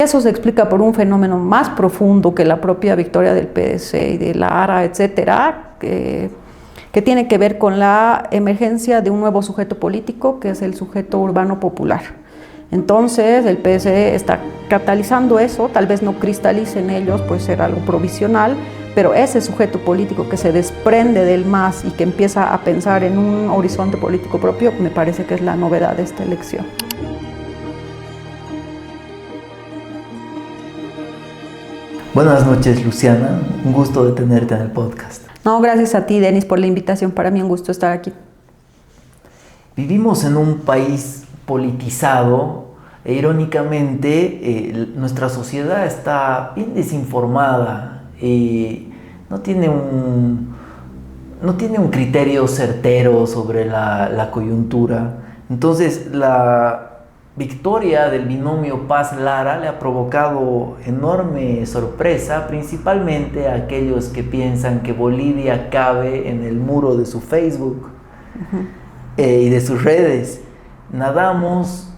eso se explica por un fenómeno más profundo que la propia victoria del PDC y de la ARA, etcétera, que tiene que ver con la emergencia de un nuevo sujeto político, que es el sujeto urbano popular. Entonces, el PDC está catalizando eso, tal vez no cristalice en ellos, puede ser algo provisional, pero ese sujeto político que se desprende del MAS y que empieza a pensar en un horizonte político propio, me parece que es la novedad de esta elección. Buenas noches, Luciana. Un gusto de tenerte en el podcast. No, gracias a ti, Denis, por la invitación. Para mí un gusto estar aquí. Vivimos en un país politizado e irónicamente nuestra sociedad está bien desinformada y no tiene un criterio certero sobre la coyuntura. Entonces, la victoria del binomio Paz-Lara le ha provocado enorme sorpresa, principalmente a aquellos que piensan que Bolivia cabe en el muro de su Facebook y de sus redes. Nadamos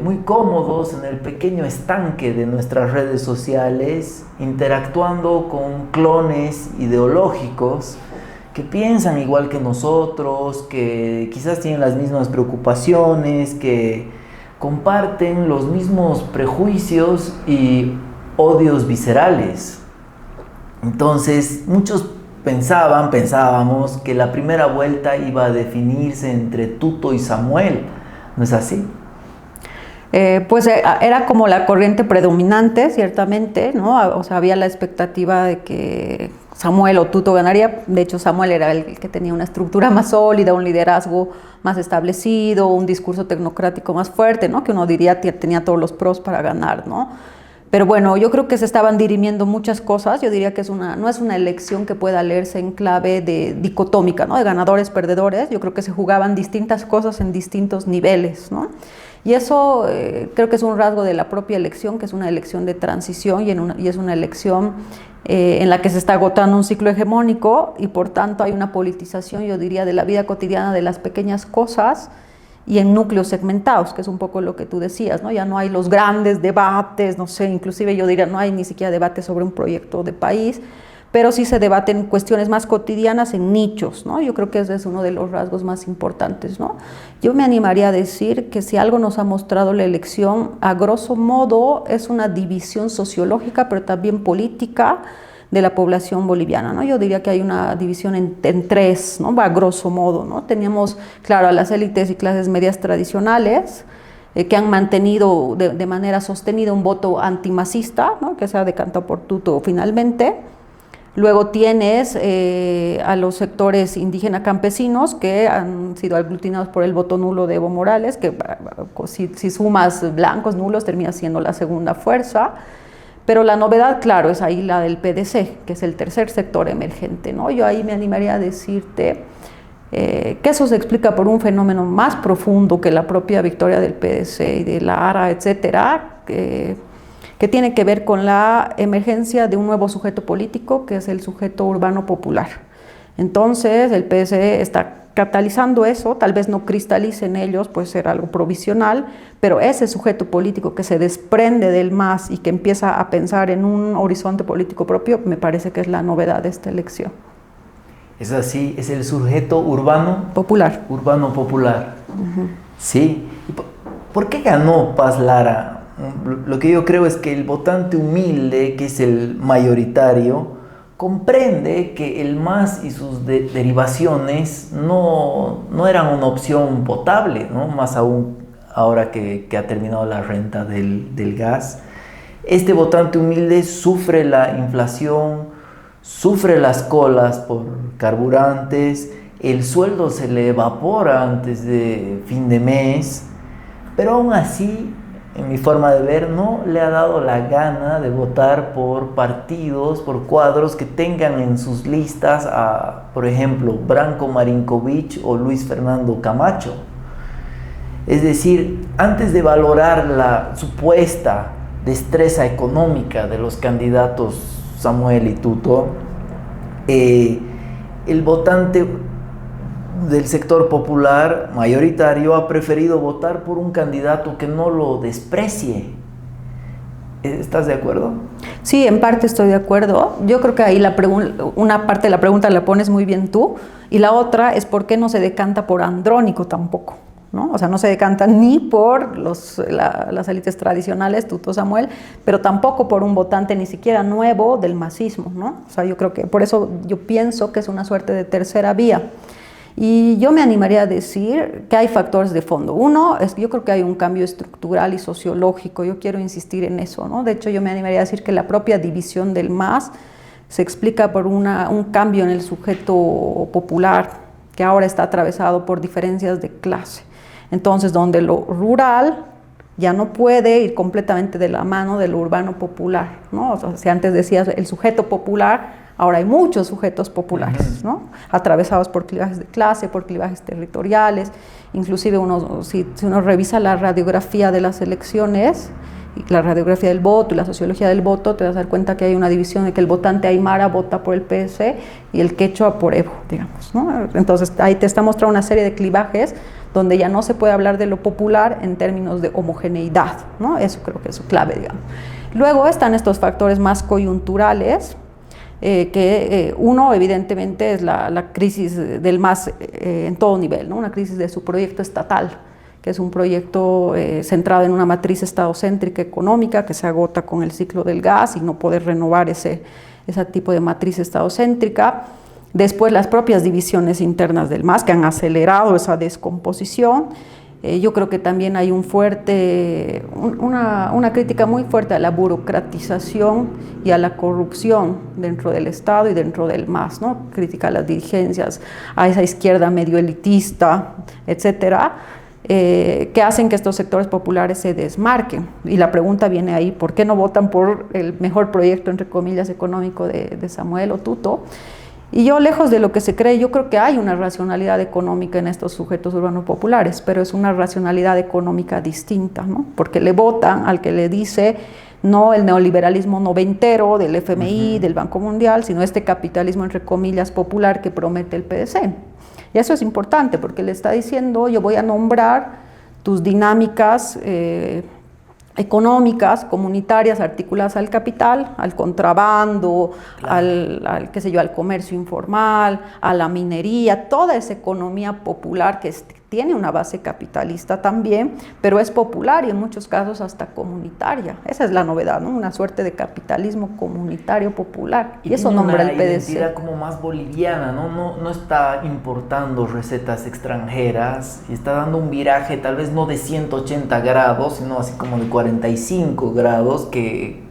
muy cómodos en el pequeño estanque de nuestras redes sociales, interactuando con clones ideológicos que piensan igual que nosotros, que quizás tienen las mismas preocupaciones, que comparten los mismos prejuicios y odios viscerales. Entonces, muchos pensábamos que la primera vuelta iba a definirse entre Tuto y Samuel. ¿No es así? Pues era como la corriente predominante, ciertamente, ¿no? O sea, había la expectativa de que Samuel o Tuto ganaría. De hecho, Samuel era el que tenía una estructura más sólida, un liderazgo más establecido, un discurso tecnocrático más fuerte, ¿no? Que uno diría tenía todos los pros para ganar, ¿no? Pero bueno, yo creo que se estaban dirimiendo muchas cosas. Yo diría que no es una elección que pueda leerse en clave de dicotómica, ¿no? De ganadores, perdedores. Yo creo que se jugaban distintas cosas en distintos niveles, ¿no? Y eso creo que es un rasgo de la propia elección, que es una elección de transición y es una elección en la que se está agotando un ciclo hegemónico y por tanto hay una politización, yo diría, de la vida cotidiana de las pequeñas cosas y en núcleos segmentados, que es un poco lo que tú decías, ¿no? Ya no hay los grandes debates, no sé, inclusive yo diría no hay ni siquiera debates sobre un proyecto de país, pero sí se debaten cuestiones más cotidianas en nichos, ¿no? Yo creo que ese es uno de los rasgos más importantes, ¿no? Yo me animaría a decir que si algo nos ha mostrado la elección, a grosso modo es una división sociológica, pero también política de la población boliviana, ¿no? Yo diría que hay una división en tres, ¿no? A grosso modo, ¿no? Teníamos, claro, a las élites y clases medias tradicionales, que han mantenido de manera sostenida un voto antimacista, ¿no? Que se ha decantado por Tuto finalmente. Luego tienes a los sectores indígena campesinos que han sido aglutinados por el voto nulo de Evo Morales, que si sumas blancos nulos termina siendo la segunda fuerza. Pero la novedad, claro, es ahí la del PDC, que es el tercer sector emergente, ¿no? Yo ahí me animaría a decirte que eso se explica por un fenómeno más profundo que la propia victoria del PDC y de la ARA, etcétera, que tiene que ver con la emergencia de un nuevo sujeto político, que es el sujeto urbano popular. Entonces, el PDC está catalizando eso, tal vez no cristalice en ellos, puede ser algo provisional, pero ese sujeto político que se desprende del MAS y que empieza a pensar en un horizonte político propio, me parece que es la novedad de esta elección. Es así, es el sujeto urbano popular. Urbano popular. Sí. ¿Por qué ganó Paz-Lara? Lo que yo creo es que el votante humilde, que es el mayoritario, comprende que el MAS y sus derivaciones no eran una opción potable, ¿no? Más aún ahora que ha terminado la renta del gas. Este votante humilde sufre la inflación, sufre las colas por carburantes, el sueldo se le evapora antes de fin de mes, pero aún así, en mi forma de ver, no le ha dado la gana de votar por partidos, por cuadros que tengan en sus listas a, por ejemplo, Branko Marinkovic o Luis Fernando Camacho. Es decir, antes de valorar la supuesta destreza económica de los candidatos Samuel y Tuto, el votante del sector popular mayoritario ha preferido votar por un candidato que no lo desprecie. ¿Estás de acuerdo? Sí, en parte estoy de acuerdo. Yo creo que ahí una parte de la pregunta la pones muy bien tú, y la otra es por qué no se decanta por Andrónico tampoco, ¿no? O sea, no se decanta ni por las élites tradicionales, Tuto, Samuel, pero tampoco por un votante ni siquiera nuevo del masismo, ¿no? O sea, yo creo que por eso yo pienso que es una suerte de tercera vía. Y yo me animaría a decir que hay factores de fondo. Uno, yo creo que hay un cambio estructural y sociológico, yo quiero insistir en eso, ¿no? De hecho, yo me animaría a decir que la propia división del MAS se explica por un cambio en el sujeto popular, que ahora está atravesado por diferencias de clase. Entonces, donde lo rural ya no puede ir completamente de la mano de lo urbano popular, ¿no? O sea, si antes decías el sujeto popular, ahora hay muchos sujetos populares, ¿no? Atravesados por clivajes de clase, por clivajes territoriales. Inclusive si uno revisa la radiografía de las elecciones, y la radiografía del voto y la sociología del voto, te vas a dar cuenta que hay una división de que el votante aymara vota por el PS y el quechua por Evo, digamos, ¿no? Entonces ahí te está mostrando una serie de clivajes donde ya no se puede hablar de lo popular en términos de homogeneidad, ¿no? Eso creo que es su clave, digamos. Luego están estos factores más coyunturales, uno evidentemente es la crisis del MAS en todo nivel, ¿no? Una crisis de su proyecto estatal, que es un proyecto centrado en una matriz estadocéntrica económica que se agota con el ciclo del gas y no poder renovar ese tipo de matriz estadocéntrica. Después las propias divisiones internas del MAS que han acelerado esa descomposición. Yo creo que también hay una crítica muy fuerte a la burocratización y a la corrupción dentro del Estado y dentro del MAS, ¿no? Crítica a las dirigencias, a esa izquierda medio elitista, etcétera, que hacen que estos sectores populares se desmarquen. Y la pregunta viene ahí, ¿por qué no votan por el mejor proyecto, entre comillas, económico de Samuel o Tuto? Y yo, lejos de lo que se cree, yo creo que hay una racionalidad económica en estos sujetos urbanos populares, pero es una racionalidad económica distinta, ¿no? Porque le votan al que le dice no el neoliberalismo noventero del FMI, del Banco Mundial, sino este capitalismo, entre comillas, popular que promete el PDC. Y eso es importante porque le está diciendo, yo voy a nombrar tus dinámicas económicas, comunitarias, articuladas al capital, al contrabando, claro, al comercio informal, a la minería, toda esa economía popular que tiene una base capitalista también, pero es popular y en muchos casos hasta comunitaria. Esa es la novedad, ¿no? Una suerte de capitalismo comunitario popular. Y eso nombra el PDC. Una identidad como más boliviana, ¿no? No está importando recetas extranjeras y está dando un viraje tal vez no de 180 grados, sino así como de 45 grados que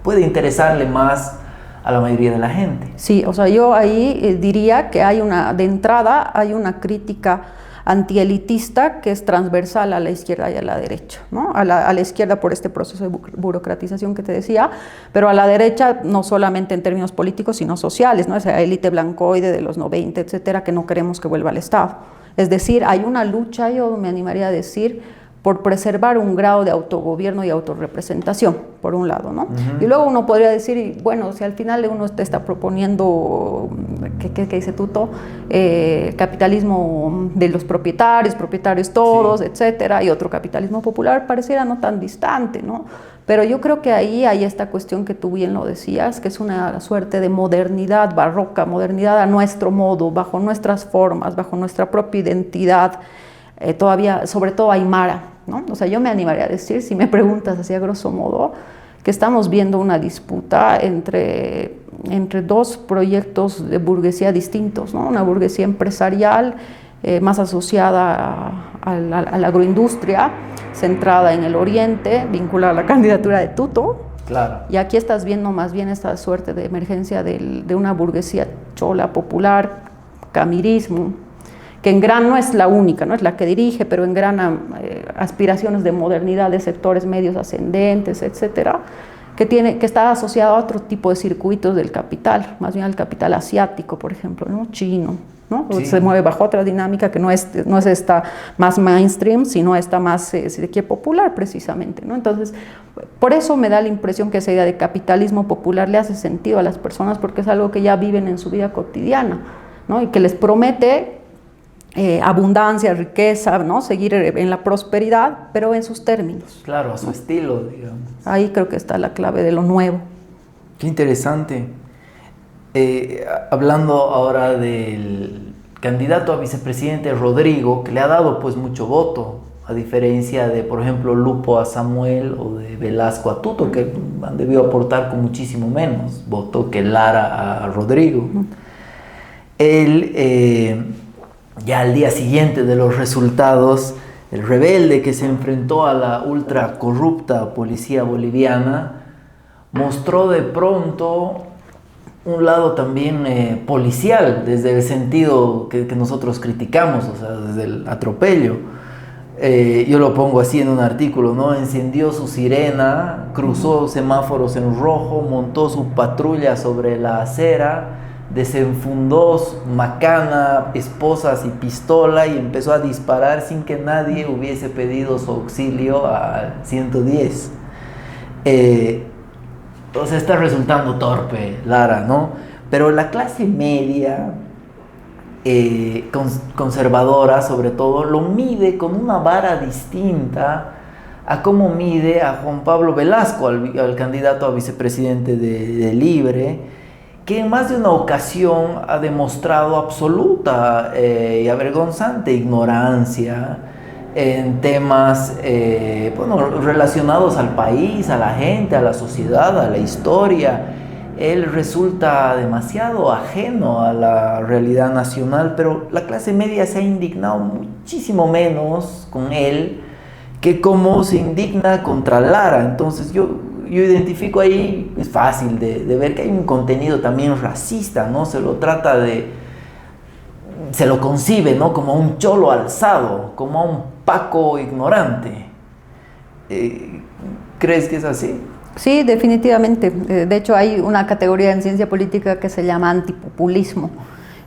puede interesarle más a la mayoría de la gente. Sí, o sea, yo ahí diría que de entrada hay una crítica antielitista que es transversal a la izquierda y a la derecha, ¿no? A la izquierda por este proceso de burocratización que te decía, pero a la derecha no solamente en términos políticos, sino sociales, ¿no? Esa élite blancoide de los 90, etcétera, que no queremos que vuelva al Estado. Es decir, hay una lucha, yo me animaría a decir, por preservar un grado de autogobierno y autorrepresentación, por un lado, ¿no? Y luego uno podría decir, bueno, si al final uno te está proponiendo, ¿qué dice Tuto? Capitalismo de los propietarios todos, sí, etcétera, y otro capitalismo popular, pareciera no tan distante, ¿no? Pero yo creo que ahí hay esta cuestión que tú bien lo decías, que es una suerte de modernidad barroca, modernidad a nuestro modo, bajo nuestras formas, bajo nuestra propia identidad, todavía, sobre todo aymara, ¿no? O sea, yo me animaría a decir, si me preguntas así a grosso modo, que estamos viendo una disputa entre dos proyectos de burguesía distintos, ¿no? Una burguesía empresarial más asociada a la agroindustria, centrada en el oriente, vinculada a la candidatura de Tuto. Claro. Y aquí estás viendo más bien esta suerte de emergencia de una burguesía chola, popular, camirismo, que en gran no es la única, no es la que dirige, pero en gran aspiraciones de modernidad de sectores medios ascendentes, etcétera, que está asociado a otro tipo de circuitos del capital, más bien al capital asiático, por ejemplo, ¿no? Chino, ¿no? Sí. Se mueve bajo otra dinámica que no es esta más mainstream, sino esta más, si se quiere, popular precisamente, ¿no? Entonces, por eso me da la impresión que esa idea de capitalismo popular le hace sentido a las personas, porque es algo que ya viven en su vida cotidiana, ¿no? Y que les promete abundancia, riqueza, ¿no? Seguir en la prosperidad, pero en sus términos. Claro, a su estilo, digamos. Ahí creo que está la clave de lo nuevo. Qué interesante. Hablando ahora del candidato a vicepresidente Rodrigo, que le ha dado pues mucho voto, a diferencia de, por ejemplo, Lupo a Samuel o de Velasco a Tuto, que han debido aportar con muchísimo menos voto que Lara a Rodrigo. Él, ya al día siguiente de los resultados, el rebelde que se enfrentó a la ultra corrupta policía boliviana, mostró de pronto un lado también policial, desde el sentido que nosotros criticamos, o sea, desde el atropello. Yo lo pongo así en un artículo, ¿no? Encendió su sirena, cruzó semáforos en rojo, montó su patrulla sobre la acera, desenfundó macana, esposas y pistola y empezó a disparar sin que nadie hubiese pedido su auxilio al 110. O sea, está resultando torpe Lara, ¿no? Pero la clase media, conservadora sobre todo, lo mide con una vara distinta a cómo mide a Juan Pablo Velasco, al candidato a vicepresidente de Libre, que en más de una ocasión ha demostrado absoluta y avergonzante ignorancia en temas relacionados al país, a la gente, a la sociedad, a la historia. Él resulta demasiado ajeno a la realidad nacional, pero la clase media se ha indignado muchísimo menos con él que como se indigna contra Lara. Entonces yo identifico ahí, es fácil de ver que hay un contenido también racista, ¿no? Se lo concibe, ¿no? Como a un cholo alzado, como a un Paco ignorante. ¿Crees que es así? Sí, definitivamente. De hecho, hay una categoría en ciencia política que se llama antipopulismo.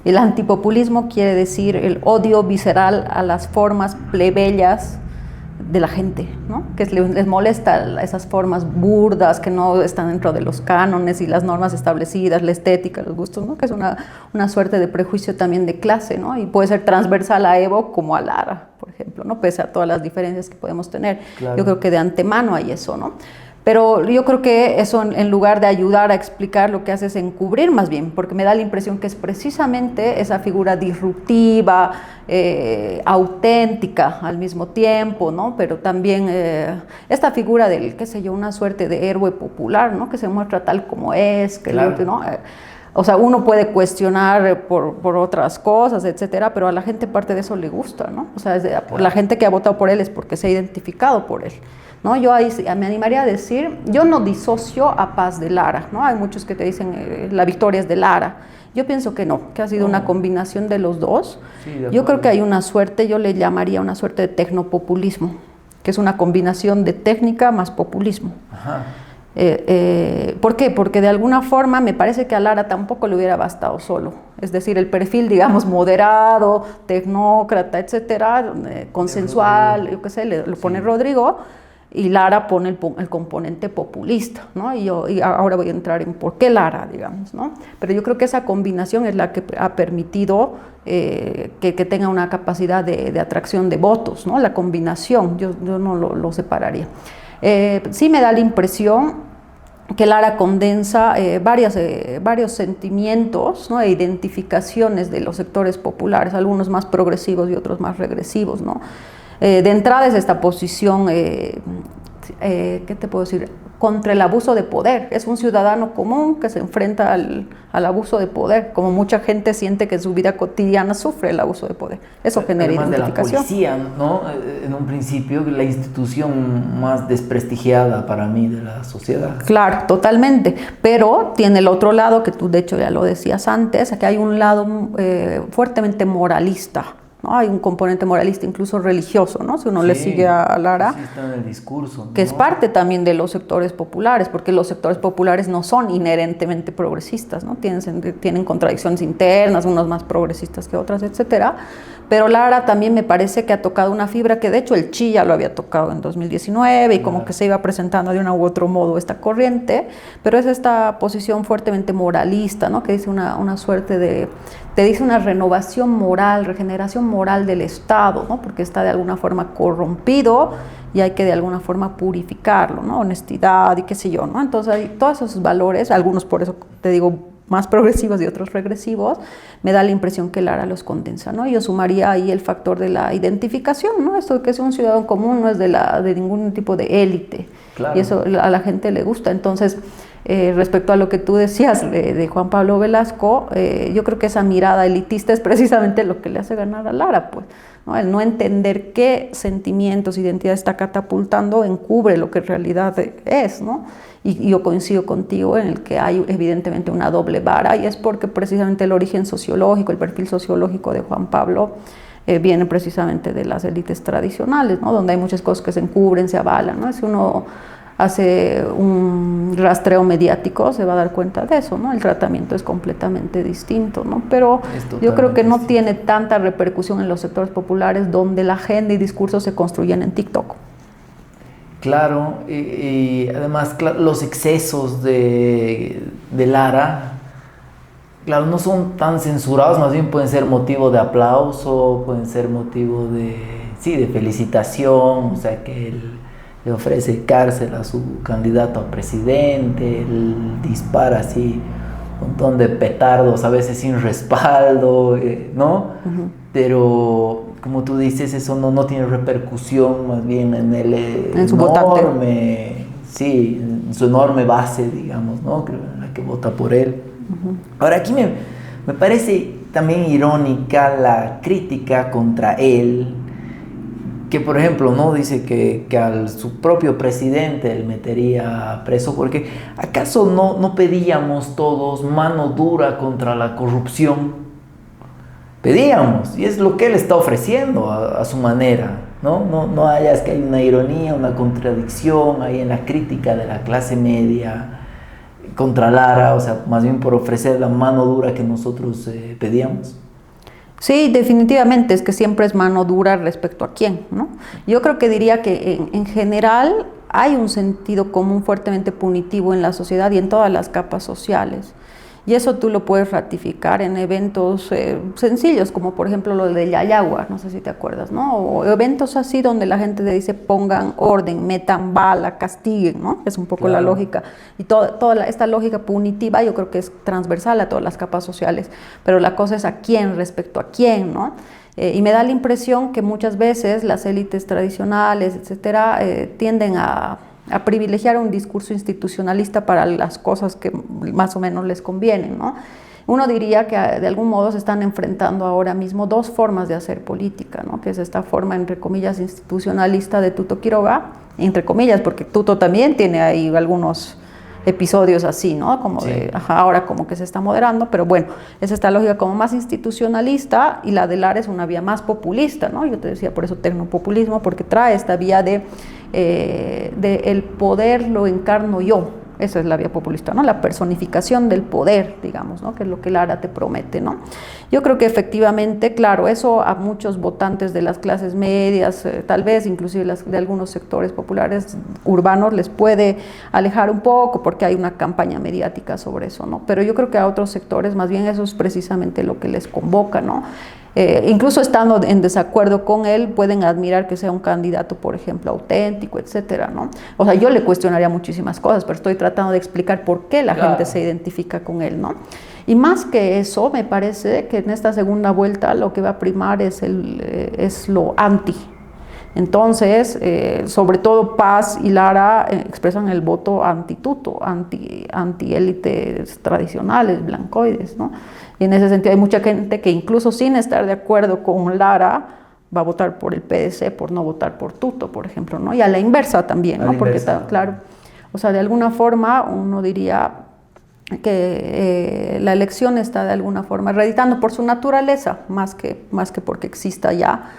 El antipopulismo quiere decir el odio visceral a las formas plebeyas de la gente, ¿no? Que les molesta esas formas burdas que no están dentro de los cánones y las normas establecidas, la estética, los gustos, ¿no? Que es una suerte de prejuicio también de clase, ¿no? Y puede ser transversal a Evo como a Lara, por ejemplo, ¿no? Pese a todas las diferencias que podemos tener. Claro. Yo creo que de antemano hay eso, ¿no? Pero yo creo que eso, en lugar de ayudar a explicar, lo que hace es encubrir más bien, porque me da la impresión que es precisamente esa figura disruptiva, auténtica al mismo tiempo, ¿no? Pero también esta figura del, qué sé yo, una suerte de héroe popular, ¿no? Que se muestra tal como es, que claro. ¿No? O sea, uno puede cuestionar por otras cosas, etcétera, pero a la gente parte de eso le gusta, ¿no? O sea, la gente que ha votado por él es porque se ha identificado por él, ¿no? Yo ahí me animaría a decir, yo no disocio a Paz de Lara, ¿no? Hay muchos que te dicen la victoria es de Lara. Yo pienso que no, que ha sido una combinación de los dos. Sí, yo creo que hay una suerte, yo le llamaría una suerte de tecnopopulismo, que es una combinación de técnica más populismo. Ajá. ¿Por qué? Porque de alguna forma me parece que a Lara tampoco le hubiera bastado solo. Es decir, el perfil, digamos, moderado, tecnócrata, etcétera, consensual, yo qué sé, lo pone Rodrigo, y Lara pone el componente populista, ¿no? Y ahora voy a entrar en por qué Lara, digamos, ¿no? Pero yo creo que esa combinación es la que ha permitido que tenga una capacidad de atracción de votos, ¿no? La combinación, yo no lo separaría. Sí me da la impresión que Lara condensa varios sentimientos, ¿no? E identificaciones de los sectores populares, algunos más progresivos y otros más regresivos, ¿no? De entrada es esta posición, ¿qué te puedo decir?, contra el abuso de poder. Es un ciudadano común que se enfrenta al abuso de poder, como mucha gente siente que en su vida cotidiana sufre el abuso de poder. Eso genera identificación. Además de la policía, ¿no? En un principio, la institución más desprestigiada para mí de la sociedad. Claro, totalmente. Pero tiene el otro lado, que tú de hecho ya lo decías antes, que hay un lado fuertemente moralista, ¿no? Hay un componente moralista, incluso religioso, ¿no? Si uno le sigue a Lara, sí está en el discurso, ¿no? Que es parte también de los sectores populares, porque los sectores populares no son inherentemente progresistas, ¿no? Tienen contradicciones internas, unos más progresistas que otras, etcétera. Pero Lara también me parece que ha tocado una fibra que de hecho el Chi ya lo había tocado en 2019 y como que se iba presentando de un u otro modo esta corriente, pero es esta posición fuertemente moralista, ¿no? Que dice una suerte de, te dice una renovación moral, regeneración moral del Estado, ¿no? Porque está de alguna forma corrompido y hay que de alguna forma purificarlo, ¿no? Honestidad y qué sé yo, ¿no? Entonces hay todos esos valores, algunos por eso te digo más progresivos y otros regresivos, me da la impresión que Lara los condensa, ¿no? Yo sumaría ahí el factor de la identificación, ¿no? Esto de que es un ciudadano común no es de ningún tipo de élite, claro. Y eso a la gente le gusta. Entonces, respecto a lo que tú decías de Juan Pablo Velasco, yo creo que esa mirada elitista es precisamente lo que le hace ganar a Lara, pues, ¿no? El no entender qué sentimientos, identidad está catapultando encubre lo que en realidad es, ¿no? Y yo coincido contigo en el que hay evidentemente una doble vara, y es porque precisamente el origen sociológico, el perfil sociológico de Juan Pablo viene precisamente de las élites tradicionales, ¿no? Donde hay muchas cosas que se encubren, se avalan, ¿no? Si uno hace un rastreo mediático se va a dar cuenta de eso, ¿no? El tratamiento es completamente distinto, ¿no? Pero yo creo que no tiene tanta repercusión en los sectores populares donde la agenda y discursos se construyen en TikTok. Claro, y además los excesos de Lara, claro, no son tan censurados, más bien pueden ser motivo de aplauso, pueden ser motivo de felicitación, o sea que él le ofrece cárcel a su candidato a presidente, él dispara así un montón de petardos, a veces sin respaldo, ¿no? Uh-huh. Pero como tú dices, eso no tiene repercusión más bien en el en su enorme, sí, en su enorme base, digamos, ¿no? La que vota por él. Uh-huh. Ahora aquí me parece también irónica la crítica contra él, que por ejemplo, ¿no? Dice que su propio presidente él metería preso, porque ¿acaso no pedíamos todos mano dura contra la corrupción? Pedíamos, y es lo que él está ofreciendo a su manera, ¿no? No hayas que hay una ironía, una contradicción ahí en la crítica de la clase media contra Lara, o sea, más bien por ofrecer la mano dura que nosotros pedíamos. Sí, definitivamente, es que siempre es mano dura respecto a quién, ¿no? Yo creo que diría que en general hay un sentido común fuertemente punitivo en la sociedad y en todas las capas sociales. Y eso tú lo puedes ratificar en eventos sencillos, como por ejemplo lo de Yayagua, no sé si te acuerdas, ¿no? O eventos así donde la gente le dice pongan orden, metan bala, castiguen, ¿no? Es un poco claro. La lógica. Y toda esta lógica punitiva yo creo que es transversal a todas las capas sociales, pero la cosa es a quién respecto a quién, ¿no? Y me da la impresión que muchas veces las élites tradicionales, etcétera, tienden a privilegiar un discurso institucionalista para las cosas que más o menos les convienen, ¿no? Uno diría que de algún modo se están enfrentando ahora mismo dos formas de hacer política, ¿no? Que es esta forma, entre comillas, institucionalista de Tuto Quiroga, entre comillas, porque Tuto también tiene ahí algunos episodios así, ¿no? Como sí. Ahora como que se está moderando, pero bueno, es esta lógica como más institucionalista, y la de Lara es una vía más populista, ¿no? Yo te decía por eso tecnopopulismo, porque trae esta vía de el poder lo encarno yo. Esa es la vía populista, ¿no? La personificación del poder, digamos, ¿no? Que es lo que Lara te promete, ¿no? Yo creo que efectivamente, claro, eso a muchos votantes de las clases medias, tal vez inclusive de algunos sectores populares urbanos, les puede alejar un poco porque hay una campaña mediática sobre eso, ¿no? Pero yo creo que a otros sectores más bien eso es precisamente lo que les convoca, ¿no? Incluso estando en desacuerdo con él, pueden admirar que sea un candidato, por ejemplo, auténtico, etcétera, ¿no? O sea, yo le cuestionaría muchísimas cosas, pero estoy tratando de explicar por qué la gente se identifica con él, ¿no? Y más que eso, me parece que en esta segunda vuelta lo que va a primar es lo anti. Entonces, sobre todo Paz y Lara expresan el voto anti-Tuto, anti-élites tradicionales, blancoides, ¿no? Y en ese sentido hay mucha gente que incluso sin estar de acuerdo con Lara va a votar por el PDC por no votar por Tuto, por ejemplo, ¿no? Y a la inversa también, ¿no? Porque está claro, o sea, de alguna forma uno diría que la elección está de alguna forma reeditando por su naturaleza, más que porque exista ya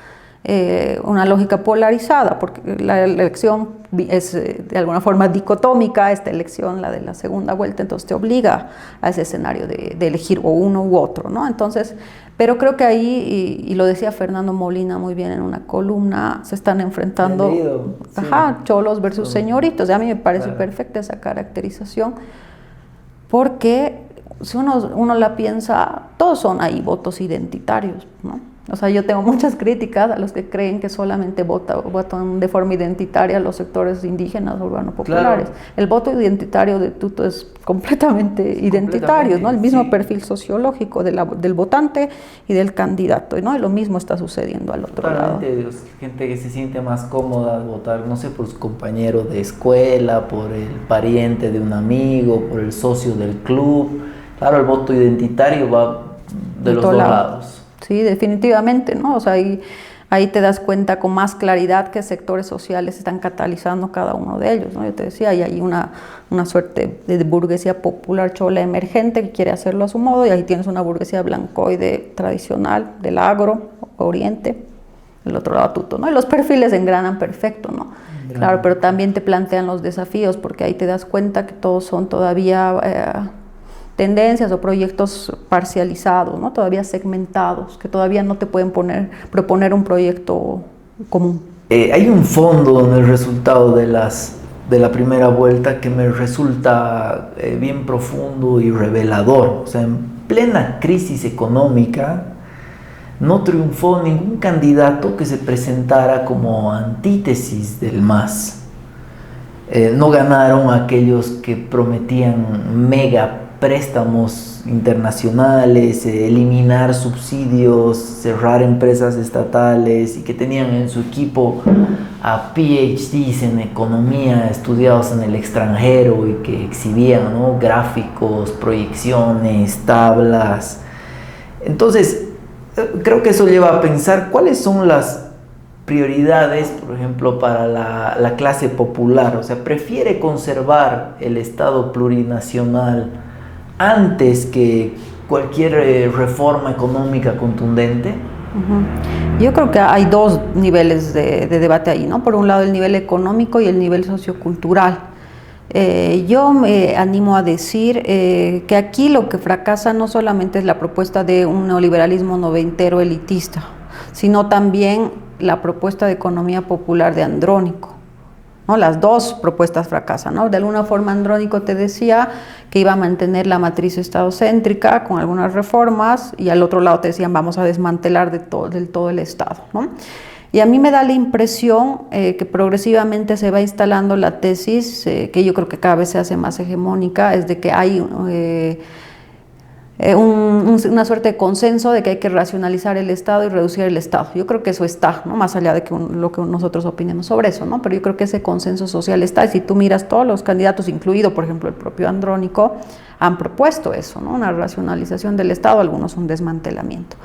una lógica polarizada, porque la elección es de alguna forma dicotómica, esta elección, la de la segunda vuelta, entonces te obliga a ese escenario de elegir o uno u otro, ¿no? Entonces, pero creo que ahí, y lo decía Fernando Molina muy bien en una columna, se están enfrentando cholos versus señoritos, y a mí me parece perfecta esa caracterización, porque si uno la piensa, todos son ahí votos identitarios, ¿no? O sea, yo tengo muchas críticas a los que creen que solamente votan de forma identitaria los sectores indígenas urbano-populares. Claro. El voto identitario de Tuto es completamente identitario, ¿no? El mismo perfil sociológico del votante y del candidato, ¿no? Y lo mismo está sucediendo al otro lado. Gente que se siente más cómoda al votar, no sé, por su compañero de escuela, por el pariente de un amigo, por el socio del club. Claro, el voto identitario va de los dos lados. Sí, definitivamente, ¿no? O sea, ahí te das cuenta con más claridad qué sectores sociales están catalizando cada uno de ellos, ¿no? Yo te decía, hay una suerte de burguesía popular chola emergente que quiere hacerlo a su modo, y ahí tienes una burguesía blancoide tradicional del agro, oriente, el otro lado Tuto, ¿no? Y los perfiles engranan perfecto, ¿no? Claro, pero también te plantean los desafíos, porque ahí te das cuenta que todos son todavía tendencias o proyectos parcializados, ¿no? Todavía segmentados, que todavía no te pueden proponer un proyecto común. Hay un fondo en el resultado de la primera vuelta que me resulta bien profundo y revelador. O sea, en plena crisis económica no triunfó ningún candidato que se presentara como antítesis del MAS. No ganaron aquellos que prometían mega préstamos internacionales, eliminar subsidios, cerrar empresas estatales, y que tenían en su equipo a PhDs en economía estudiados en el extranjero y que exhibían, ¿no?, gráficos, proyecciones, tablas. Entonces, creo que eso lleva a pensar cuáles son las prioridades, por ejemplo, para la clase popular. O sea, prefiere conservar el Estado plurinacional antes que cualquier reforma económica contundente. Uh-huh. Yo creo que hay dos niveles de debate ahí, ¿no? Por un lado el nivel económico y el nivel sociocultural. Yo me animo a decir que aquí lo que fracasa no solamente es la propuesta de un neoliberalismo noventero elitista, sino también la propuesta de economía popular de Andrónico, ¿no? Las dos propuestas fracasan, ¿no? De alguna forma Andrónico te decía que iba a mantener la matriz estadocéntrica con algunas reformas, y al otro lado te decían vamos a desmantelar del todo el Estado, ¿no? Y a mí me da la impresión que progresivamente se va instalando la tesis, que yo creo que cada vez se hace más hegemónica, es de que hay una suerte de consenso de que hay que racionalizar el Estado y reducir el Estado. Yo creo que eso está, ¿no? Más allá de lo que nosotros opinemos sobre eso, ¿no? Pero yo creo que ese consenso social está, y si tú miras todos los candidatos, incluido por ejemplo el propio Andrónico, han propuesto eso, ¿no? Una racionalización del Estado, algunos un desmantelamiento.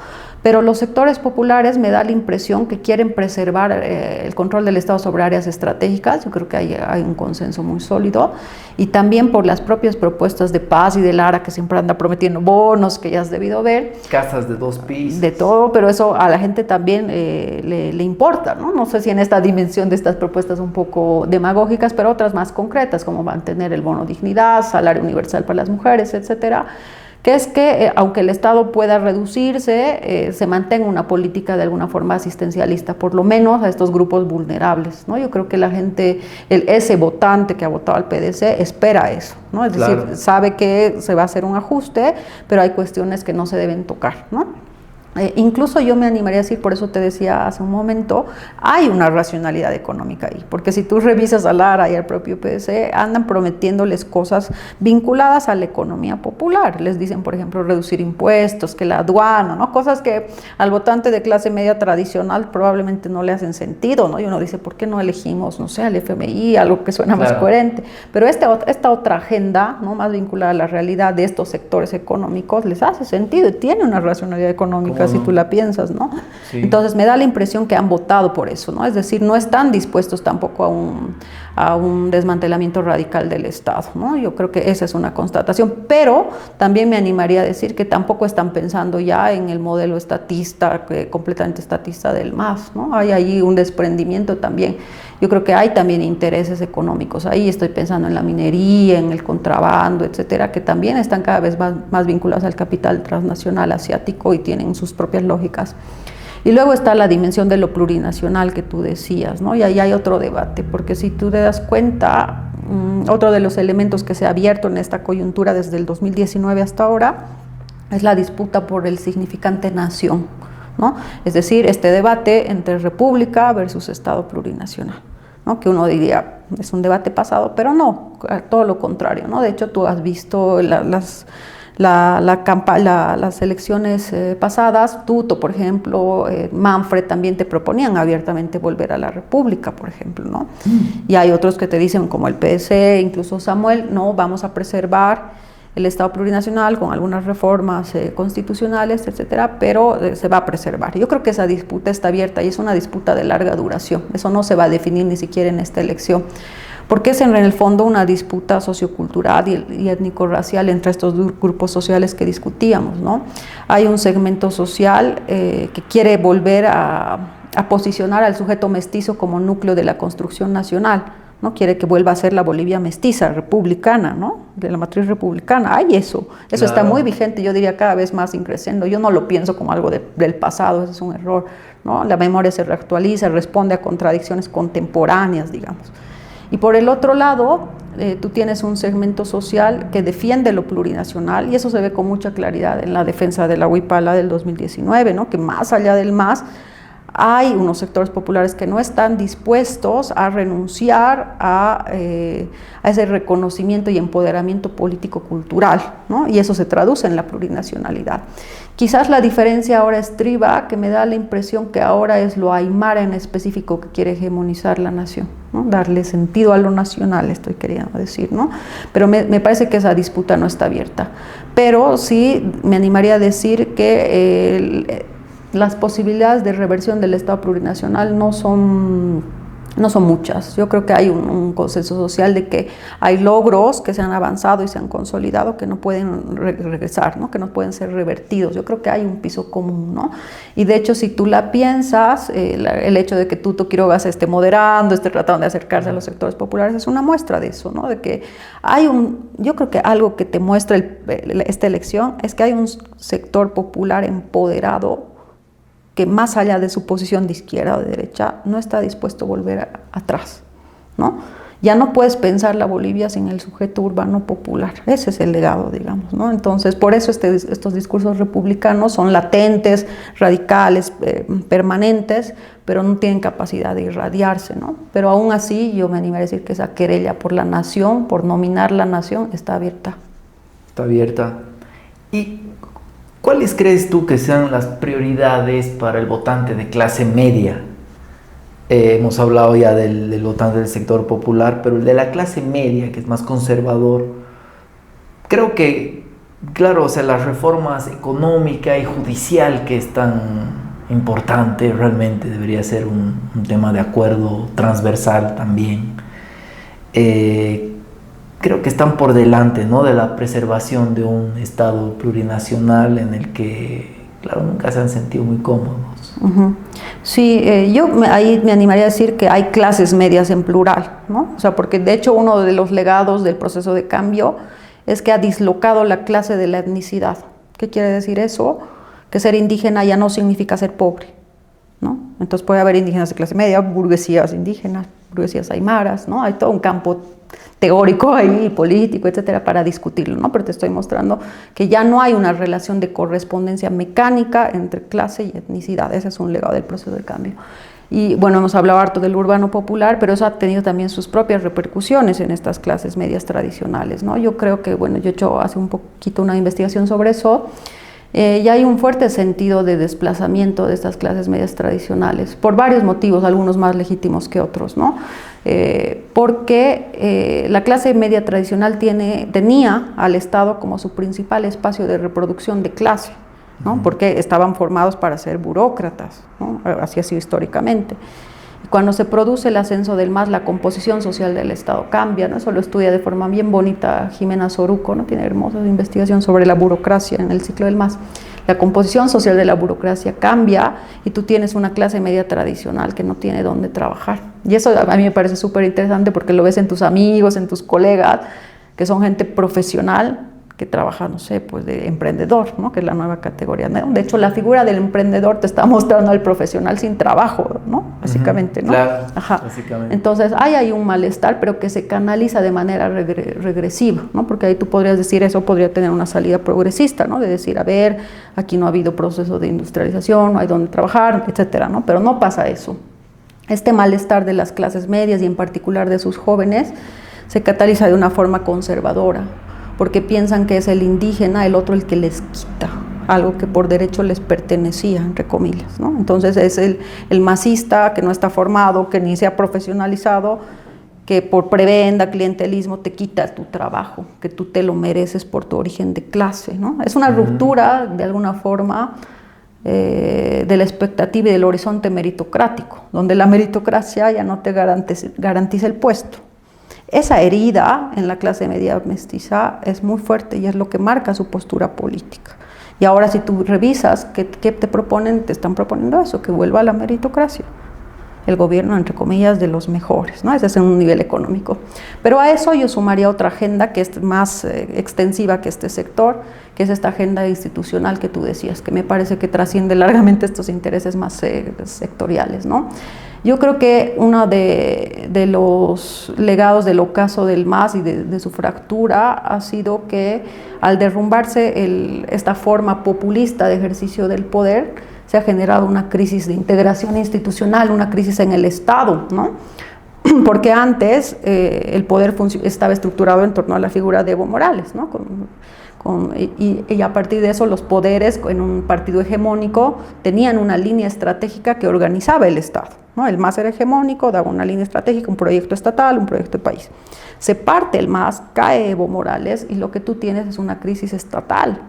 Pero los sectores populares me da la impresión que quieren preservar el control del Estado sobre áreas estratégicas. Yo creo que hay un consenso muy sólido, y también por las propias propuestas de Paz y de Lara, que siempre anda prometiendo bonos, que ya has debido ver. Casas de 2 pisos. De todo, pero eso a la gente también le importa, ¿no? No sé si en esta dimensión de estas propuestas un poco demagógicas, pero otras más concretas, como mantener el bono dignidad, salario universal para las mujeres, etcétera, que es que aunque el Estado pueda reducirse, se mantenga una política de alguna forma asistencialista, por lo menos a estos grupos vulnerables, ¿no? Yo creo que la gente, ese votante que ha votado al PDC espera eso, ¿no? Es decir, sabe que se va a hacer un ajuste, pero hay cuestiones que no se deben tocar, ¿no? Incluso yo me animaría a decir, por eso te decía hace un momento, hay una racionalidad económica ahí, porque si tú revisas a Lara y al propio PDC, andan prometiéndoles cosas vinculadas a la economía popular. Les dicen, por ejemplo, reducir impuestos, que la aduana, ¿no? Cosas que al votante de clase media tradicional probablemente no le hacen sentido, ¿no? Y uno dice, ¿por qué no elegimos, no sé, al FMI, algo que suena más coherente? Pero esta otra agenda, ¿no?, más vinculada a la realidad de estos sectores económicos, les hace sentido y tiene una racionalidad económica, si tú la piensas, ¿no? Sí. Entonces me da la impresión que han votado por eso, ¿no? Es decir, no están dispuestos tampoco a un desmantelamiento radical del Estado, ¿no? Yo creo que esa es una constatación, pero también me animaría a decir que tampoco están pensando ya en el modelo estatista, completamente estatista del MAS, ¿no? Hay ahí un desprendimiento también. Yo creo que hay también intereses económicos ahí, estoy pensando en la minería, en el contrabando, etcétera, que también están cada vez más vinculados al capital transnacional asiático y tienen sus propias lógicas. Y luego está la dimensión de lo plurinacional que tú decías, ¿no? Y ahí hay otro debate, porque si tú te das cuenta, otro de los elementos que se ha abierto en esta coyuntura desde el 2019 hasta ahora es la disputa por el significante nación. ¿no? Es decir, este debate entre república versus Estado plurinacional, ¿no? Que uno diría es un debate pasado, pero no, todo lo contrario, ¿no? De hecho, tú has visto las elecciones pasadas, Tuto, por ejemplo, Manfred también te proponían abiertamente volver a la República, por ejemplo, ¿no? Y hay otros que te dicen, como el PSC, incluso Samuel, no, vamos a preservar el Estado plurinacional con algunas reformas constitucionales, etcétera, pero se va a preservar. Yo creo que esa disputa está abierta y es una disputa de larga duración. Eso no se va a definir ni siquiera en esta elección, porque es en el fondo una disputa sociocultural y étnico-racial entre estos grupos sociales que discutíamos, ¿no? Hay un segmento social que quiere volver a posicionar al sujeto mestizo como núcleo de la construcción nacional, ¿no? Quiere que vuelva a ser la Bolivia mestiza, republicana, ¿no? De la matriz republicana. Hay eso claro. Está muy vigente, yo diría cada vez más increciendo. Yo no lo pienso como algo del pasado, ese es un error, ¿no? La memoria se reactualiza, responde a contradicciones contemporáneas, digamos. Y por el otro lado, tú tienes un segmento social que defiende lo plurinacional, y eso se ve con mucha claridad en la defensa de la Huipala del 2019, ¿no? Que más allá del MAS, hay unos sectores populares que no están dispuestos a renunciar a ese reconocimiento y empoderamiento político-cultural, ¿no? Y eso se traduce en la plurinacionalidad. Quizás la diferencia ahora estriba, que me da la impresión que ahora es lo aymara en específico que quiere hegemonizar la nación, ¿no? Darle sentido a lo nacional, estoy queriendo decir, ¿no? Pero me parece que esa disputa no está abierta. Pero sí me animaría a decir que las posibilidades de reversión del Estado plurinacional no son muchas. Yo creo que hay un consenso social de que hay logros que se han avanzado y se han consolidado que no pueden regresar, ¿no? Que no pueden ser revertidos. Yo creo que hay un piso común, ¿no? Y de hecho, si tú la piensas, el hecho de que Tuto Quiroga se esté moderando, esté tratando de acercarse a los sectores populares, es una muestra de eso, ¿no? De que yo creo que algo que te muestra esta elección es que hay un sector popular empoderado que más allá de su posición de izquierda o de derecha, no está dispuesto a volver atrás, ¿no? Ya no puedes pensar la Bolivia sin el sujeto urbano popular, ese es el legado, digamos, ¿no? Entonces, por eso estos discursos republicanos son latentes, radicales, permanentes, pero no tienen capacidad de irradiarse, ¿no? Pero aún así, yo me animaría a decir que esa querella por la nación, por nominar la nación, está abierta. Está abierta. ¿Y cuáles crees tú que sean las prioridades para el votante de clase media? Hemos hablado ya del votante del sector popular, pero el de la clase media, que es más conservador, creo que, claro, o sea, las reformas económica y judicial, que es tan importante, realmente debería ser un tema de acuerdo transversal también. Creo que están por delante, ¿no? De la preservación de un Estado plurinacional en el que, claro, nunca se han sentido muy cómodos. Uh-huh. Sí, yo ahí me animaría a decir que hay clases medias en plural, ¿no? O sea, porque de hecho uno de los legados del proceso de cambio es que ha dislocado la clase de la etnicidad. ¿Qué quiere decir eso? Que ser indígena ya no significa ser pobre, ¿no? Entonces puede haber indígenas de clase media, burguesías indígenas, burguesías aymaras, ¿no? Hay todo un campo teórico ahí, político, etcétera, para discutirlo, ¿no? Pero te estoy mostrando que ya no hay una relación de correspondencia mecánica entre clase y etnicidad. Ese es un legado del proceso de cambio. Y bueno, hemos hablado harto del urbano popular, pero eso ha tenido también sus propias repercusiones en estas clases medias tradicionales, ¿no? Yo creo que, bueno, yo he hecho hace un poquito una investigación sobre eso. Ya hay un fuerte sentido de desplazamiento de estas clases medias tradicionales, por varios motivos, algunos más legítimos que otros, ¿no? Porque la clase media tradicional tenía al Estado como su principal espacio de reproducción de clase, ¿no? Porque estaban formados para ser burócratas, ¿no? Así ha sido históricamente. Y cuando se produce el ascenso del MAS, la composición social del Estado cambia, ¿no? Eso lo estudia de forma bien bonita Jimena Soruco, ¿no? Tiene hermosa investigación sobre la burocracia en el ciclo del MAS. La composición social de la burocracia cambia y tú tienes una clase media tradicional que no tiene dónde trabajar. Y eso a mí me parece súper interesante porque lo ves en tus amigos, en tus colegas, que son gente profesional, que trabaja, no sé, pues de emprendedor, ¿no? Que es la nueva categoría. De hecho, la figura del emprendedor te está mostrando al profesional sin trabajo, ¿no? Básicamente, ¿no? Claro, Ajá. básicamente. Entonces, hay ahí un malestar, pero que se canaliza de manera regresiva, ¿no? Porque ahí tú podrías decir, eso podría tener una salida progresista, ¿no? De decir, a ver, aquí no ha habido proceso de industrialización, no hay dónde trabajar, etcétera, ¿no? Pero no pasa eso. Este malestar de las clases medias y en particular de sus jóvenes se cataliza de una forma conservadora, porque piensan que es el indígena, el otro, el que les quita algo que por derecho les pertenecía, entre comillas, ¿no? Entonces es el masista que no está formado, que ni se ha profesionalizado, que por prebenda, clientelismo te quita tu trabajo, que tú te lo mereces por tu origen de clase, ¿no? Es una ruptura, de alguna forma, de la expectativa y del horizonte meritocrático, donde la meritocracia ya no te garantiza el puesto. Esa herida en la clase media mestiza es muy fuerte y es lo que marca su postura política. Y ahora si tú revisas qué te proponen, te están proponiendo eso, que vuelva a la meritocracia. El gobierno, entre comillas, de los mejores, ¿no? Ese es en un nivel económico. Pero a eso yo sumaría otra agenda que es más extensiva que este sector, que es esta agenda institucional que tú decías, que me parece que trasciende largamente estos intereses más sectoriales, ¿no? Yo creo que uno de los legados del ocaso del MAS y de su fractura ha sido que al derrumbarse esta forma populista de ejercicio del poder, se ha generado una crisis de integración institucional, una crisis en el Estado, ¿no? Porque antes el poder estaba estructurado en torno a la figura de Evo Morales, ¿no? Y a partir de eso los poderes en un partido hegemónico tenían una línea estratégica que organizaba el Estado, ¿no? El MAS era hegemónico, daba una línea estratégica, un proyecto estatal, un proyecto de país. Se parte el MAS, cae Evo Morales y lo que tú tienes es una crisis estatal,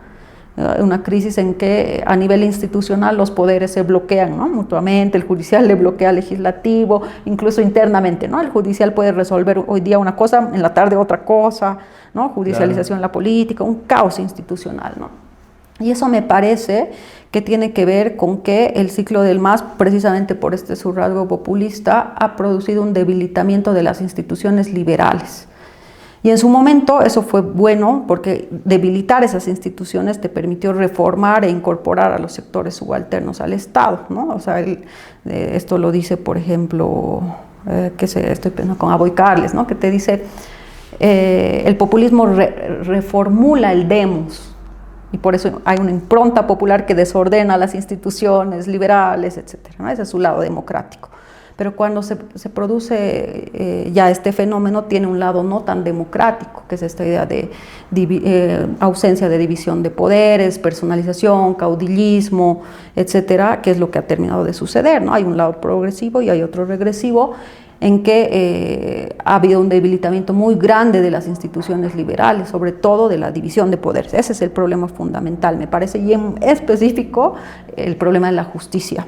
una crisis en que a nivel institucional los poderes se bloquean, ¿no? Mutuamente, el judicial le bloquea al legislativo, incluso internamente, ¿no? El judicial puede resolver hoy día una cosa, en la tarde otra cosa, ¿no? Judicialización de la política, un caos institucional, ¿no? Y eso me parece que tiene que ver con que el ciclo del MAS, precisamente por su rasgo populista, ha producido un debilitamiento de las instituciones liberales. Y en su momento eso fue bueno porque debilitar esas instituciones te permitió reformar e incorporar a los sectores subalternos al Estado, ¿no? O sea, esto lo dice, por ejemplo, estoy pensando con Aboy Carles, ¿no? Que te dice, el populismo reformula el demos, y por eso hay una impronta popular que desordena las instituciones liberales, etcétera, ¿no? Ese es su lado democrático. Pero cuando se produce ya este fenómeno, tiene un lado no tan democrático, que es esta idea de ausencia de división de poderes, personalización, caudillismo, etcétera, que es lo que ha terminado de suceder, ¿no? Hay un lado progresivo y hay otro regresivo, en que ha habido un debilitamiento muy grande de las instituciones liberales, sobre todo de la división de poderes. Ese es el problema fundamental, me parece, y en específico el problema de la justicia.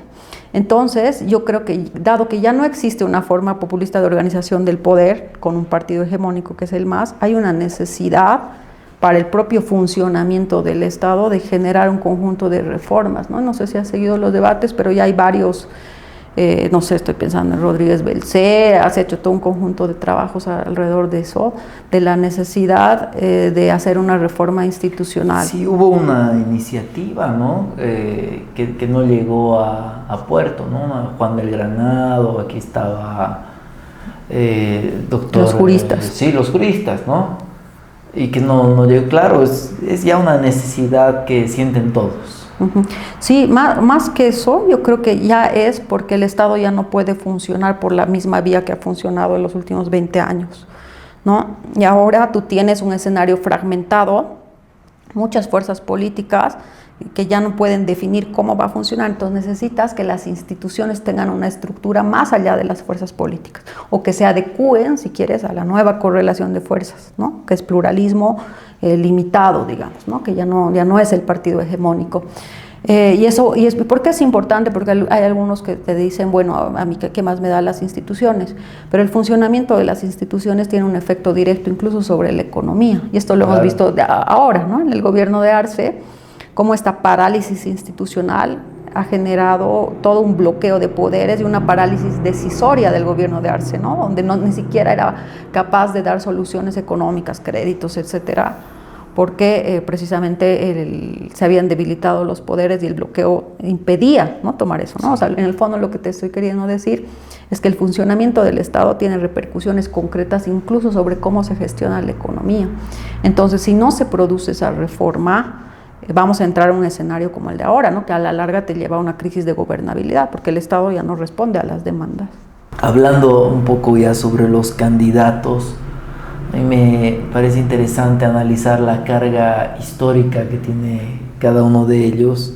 Entonces, yo creo que, dado que ya no existe una forma populista de organización del poder con un partido hegemónico que es el MAS, hay una necesidad para el propio funcionamiento del Estado de generar un conjunto de reformas, ¿no? No sé si has seguido los debates, pero ya hay varios, no sé, estoy pensando en Rodríguez Belcé, has hecho todo un conjunto de trabajos alrededor de eso, de la necesidad de hacer una reforma institucional. Sí, hubo una iniciativa, ¿no? Que no llegó a puerto, ¿no? Juan del Granado, aquí estaba doctor... Los juristas. Sí, los juristas, ¿no? Y que no llegó, claro, es ya una necesidad que sienten todos. Sí, más que eso, yo creo que ya es porque el Estado ya no puede funcionar por la misma vía que ha funcionado en los últimos 20 años, ¿no? Y ahora tú tienes un escenario fragmentado, muchas fuerzas políticas que ya no pueden definir cómo va a funcionar, entonces necesitas que las instituciones tengan una estructura más allá de las fuerzas políticas, o que se adecúen, si quieres, a la nueva correlación de fuerzas, ¿no? Que es pluralismo limitado, digamos, ¿no? Que ya no es el partido hegemónico. ¿Por qué es importante? Porque hay algunos que te dicen, bueno, a mí qué más me da las instituciones, pero el funcionamiento de las instituciones tiene un efecto directo incluso sobre la economía, y esto lo hemos visto ahora, ¿no? En el gobierno de Arce, cómo esta parálisis institucional ha generado todo un bloqueo de poderes y una parálisis decisoria del gobierno de Arce, ¿no? Donde ni siquiera era capaz de dar soluciones económicas, créditos, etcétera, porque precisamente se habían debilitado los poderes y el bloqueo impedía, ¿no?, tomar eso, ¿no? O sea, en el fondo lo que te estoy queriendo decir es que el funcionamiento del Estado tiene repercusiones concretas incluso sobre cómo se gestiona la economía. Entonces, si no se produce esa reforma, vamos a entrar en un escenario como el de ahora, ¿no?, que a la larga te lleva a una crisis de gobernabilidad, porque el Estado ya no responde a las demandas. Hablando un poco ya sobre los candidatos, a mí me parece interesante analizar la carga histórica que tiene cada uno de ellos,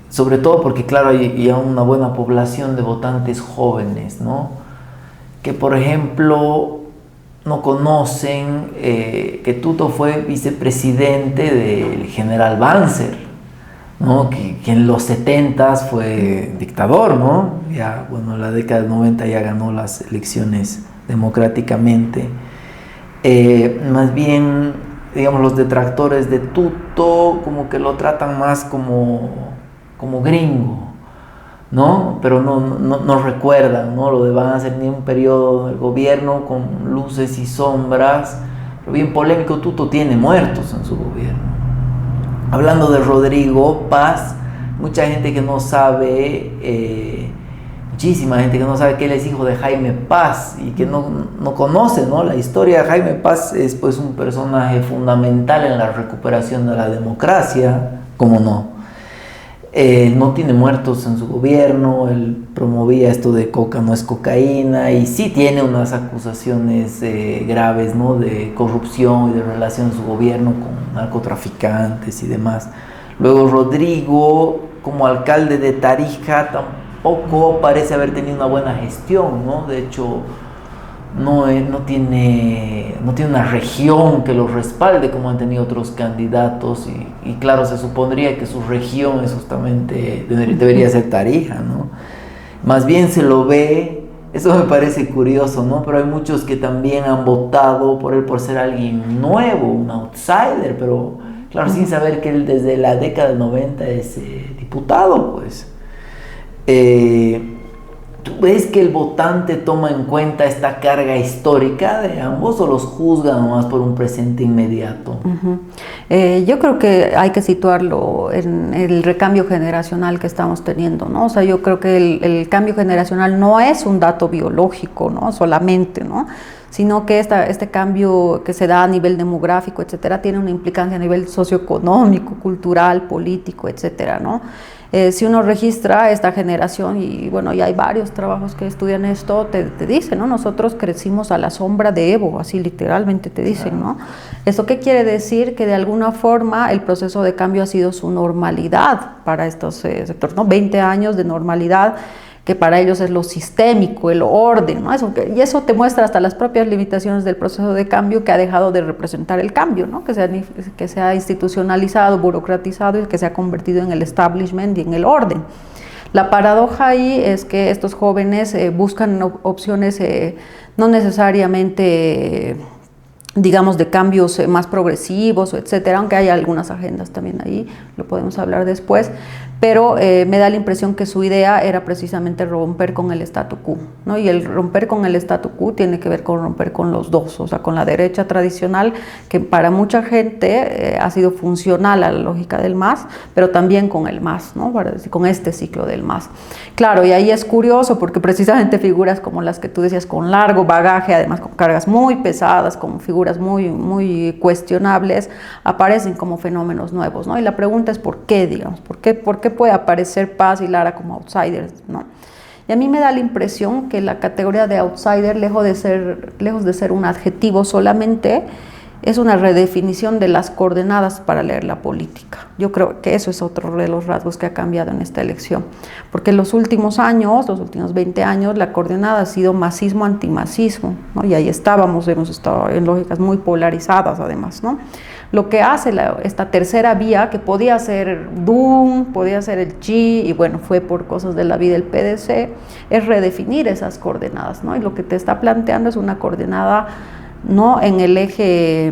sobre todo porque, claro, hay ya una buena población de votantes jóvenes, ¿no?, que, por ejemplo, no conocen que Tuto fue vicepresidente del general Banzer, ¿no?, que en los 70s fue dictador, ¿no? Ya, bueno, en la década del 90 ya ganó las elecciones democráticamente. Más bien, digamos, los detractores de Tuto como que lo tratan más como gringo, ¿no? Pero no recuerdan, ¿no?, lo de Banzer, ni un periodo del gobierno con luces y sombras. Pero bien polémico, Tuto tiene muertos en su gobierno. Hablando de Rodrigo Paz, mucha gente que no sabe, muchísima gente que no sabe que él es hijo de Jaime Paz y que no conoce, ¿no?, la historia de Jaime Paz. Es pues un personaje fundamental en la recuperación de la democracia, ¿cómo no? No tiene muertos en su gobierno, él promovía esto de coca no es cocaína y sí tiene unas acusaciones graves, ¿no?, de corrupción y de relación en su gobierno con narcotraficantes y demás. Luego Rodrigo, como alcalde de Tarija, tampoco parece haber tenido una buena gestión, ¿no? De hecho, no tiene una región que lo respalde como han tenido otros candidatos y claro, se supondría que su región es justamente, debería ser Tarija, ¿no? Más bien se lo ve, eso me parece curioso, ¿no? Pero hay muchos que también han votado por él por ser alguien nuevo, un outsider, pero claro, sin saber que él desde la década del 90 es diputado, pues. ¿Tú ves que el votante toma en cuenta esta carga histórica de ambos o los juzga nomás por un presente inmediato? Yo creo que hay que situarlo en el recambio generacional que estamos teniendo, ¿no? O sea, yo creo que el cambio generacional no es un dato biológico, ¿no?, solamente, ¿no?, sino que este cambio que se da a nivel demográfico, etcétera, tiene una implicancia a nivel socioeconómico, cultural, político, etcétera, ¿no? Si uno registra esta generación, y bueno, ya hay varios trabajos que estudian esto, te dicen, ¿no?, nosotros crecimos a la sombra de Evo, así literalmente te dicen, ¿no? ¿Esto qué quiere decir? Que de alguna forma el proceso de cambio ha sido su normalidad para estos sectores, ¿no? 20 años de normalidad, que para ellos es lo sistémico, el orden, ¿no? Y eso te muestra hasta las propias limitaciones del proceso de cambio, que ha dejado de representar el cambio, ¿no?, que se ha institucionalizado, burocratizado y que se ha convertido en el establishment y en el orden. La paradoja ahí es que estos jóvenes buscan opciones no necesariamente, digamos, de cambios más progresivos, etcétera, aunque hay algunas agendas también ahí, lo podemos hablar después, pero me da la impresión que su idea era precisamente romper con el statu quo, ¿no? Y el romper con el statu quo tiene que ver con romper con los dos, o sea, con la derecha tradicional, que para mucha gente ha sido funcional a la lógica del MAS, pero también con el MAS, ¿no?, con este ciclo del MAS. Claro, y ahí es curioso porque precisamente figuras como las que tú decías, con largo bagaje, además con cargas muy pesadas, con figuras muy cuestionables, aparecen como fenómenos nuevos, ¿no? Y la pregunta es ¿por qué, digamos? ¿Por qué puede aparecer Paz y Lara como outsiders, ¿no? Y a mí me da la impresión que la categoría de outsider, lejos de ser un adjetivo solamente, es una redefinición de las coordenadas para leer la política. Yo creo que eso es otro de los rasgos que ha cambiado en esta elección, porque en los últimos años, los últimos 20 años, la coordenada ha sido masismo-antimasismo, ¿no? Y ahí hemos estado en lógicas muy polarizadas además, ¿no? Lo que hace esta tercera vía, que podía ser DUM, podía ser el CHI, y bueno, fue por cosas de la vida el PDC, es redefinir esas coordenadas, ¿no? Y lo que te está planteando es una coordenada no en el eje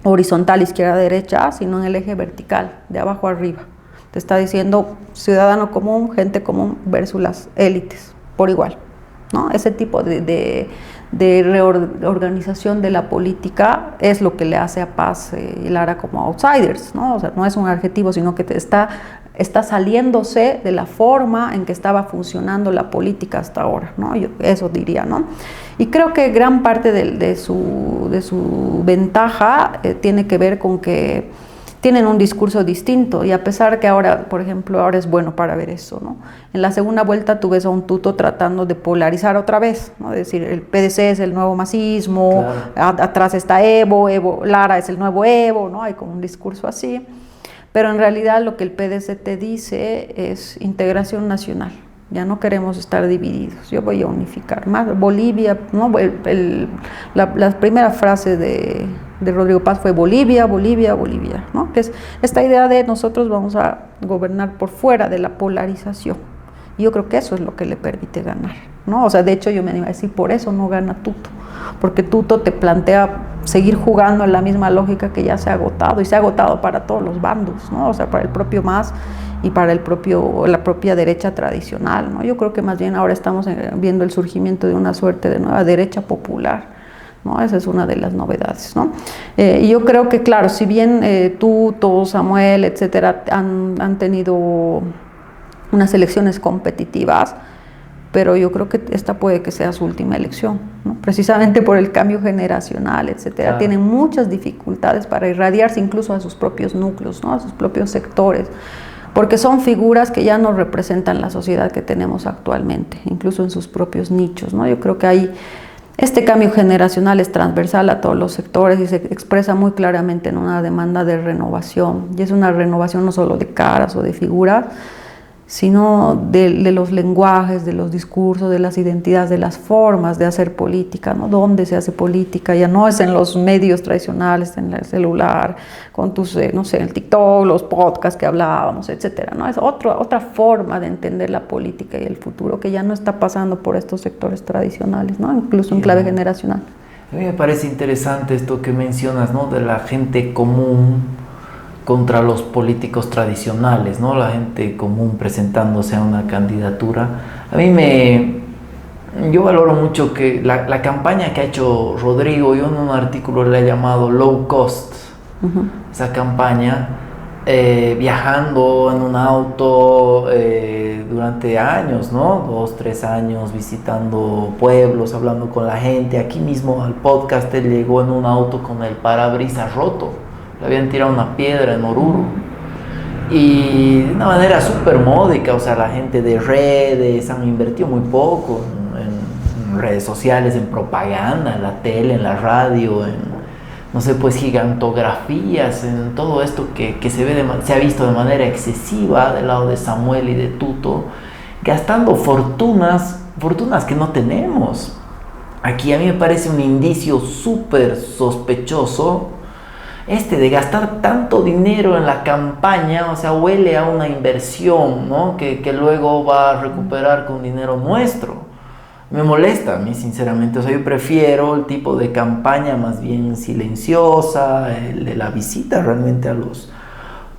horizontal izquierda-derecha, sino en el eje vertical, de abajo arriba. Te está diciendo ciudadano común, gente común versus las élites, por igual, ¿no? Ese tipo de de reorganización de la política es lo que le hace a Paz y Lara como outsiders, ¿no? O sea, no es un adjetivo, sino que está saliéndose de la forma en que estaba funcionando la política hasta ahora, ¿no? Yo eso diría, ¿no? Y creo que gran parte de su ventaja tiene que ver con que tienen un discurso distinto, y a pesar que ahora, por ejemplo, ahora es bueno para ver eso, ¿no? En la segunda vuelta tú ves a un Tuto tratando de polarizar otra vez, ¿no? Es decir, el PDC es el nuevo masismo, claro. Atrás está Evo, Lara es el nuevo Evo, ¿no? Hay como un discurso así, pero en realidad lo que el PDC te dice es integración nacional. Ya no queremos estar divididos, yo voy a unificar más. Bolivia, ¿no? La primera frase de Rodrigo Paz fue Bolivia, Bolivia, Bolivia, ¿no? Que es esta idea de nosotros vamos a gobernar por fuera de la polarización. Y yo creo que eso es lo que le permite ganar, ¿no? O sea, de hecho yo me animo a decir, por eso no gana Tuto, porque Tuto te plantea seguir jugando en la misma lógica que ya se ha agotado, y se ha agotado para todos los bandos, ¿no? O sea, para el propio MAS y para la propia derecha tradicional, ¿no? Yo creo que más bien ahora estamos viendo el surgimiento de una suerte de nueva derecha popular, ¿no? Esa es una de las novedades, ¿no? Y yo creo que, claro, si bien Tuto, Samuel, etcétera, han tenido unas elecciones competitivas, pero yo creo que esta puede que sea su última elección, ¿no? Precisamente por el cambio generacional, etcétera. Claro. Tienen muchas dificultades para irradiarse incluso a sus propios núcleos, ¿no? A sus propios sectores, porque son figuras que ya no representan la sociedad que tenemos actualmente, incluso en sus propios nichos, ¿no? Yo creo que este cambio generacional es transversal a todos los sectores y se expresa muy claramente en una demanda de renovación, y es una renovación no solo de caras o de figuras, sino de los lenguajes, de los discursos, de las identidades, de las formas de hacer política, ¿no? ¿Dónde se hace política? Ya no es en los medios tradicionales, en el celular, con tus, no sé, el TikTok, los podcasts que hablábamos, etcétera, ¿no? Es otra forma de entender la política y el futuro que ya no está pasando por estos sectores tradicionales, ¿no? Incluso en clave generacional. A mí me parece interesante esto que mencionas, ¿no? De la gente común contra los políticos tradicionales, ¿no? La gente común presentándose a una candidatura. Yo valoro mucho que la campaña que ha hecho Rodrigo, yo en un artículo le he llamado low cost, esa campaña, viajando en un auto durante años, ¿no? 2, 3 años, visitando pueblos, hablando con la gente. Aquí mismo al podcast él llegó en un auto con el parabrisas roto. Le habían tirado una piedra en Oruro, y de una manera súper módica. O sea, la gente de redes han invertido muy poco en redes sociales, en propaganda, en la tele, en la radio, en, no sé, pues gigantografías, en todo esto que se ha visto de manera excesiva del lado de Samuel y de Tuto, gastando fortunas que no tenemos. Aquí a mí me parece un indicio súper sospechoso de gastar tanto dinero en la campaña. O sea, huele a una inversión, ¿no? Que luego va a recuperar con dinero nuestro. Me molesta a mí, sinceramente. O sea, yo prefiero el tipo de campaña más bien silenciosa, el de la visita realmente a los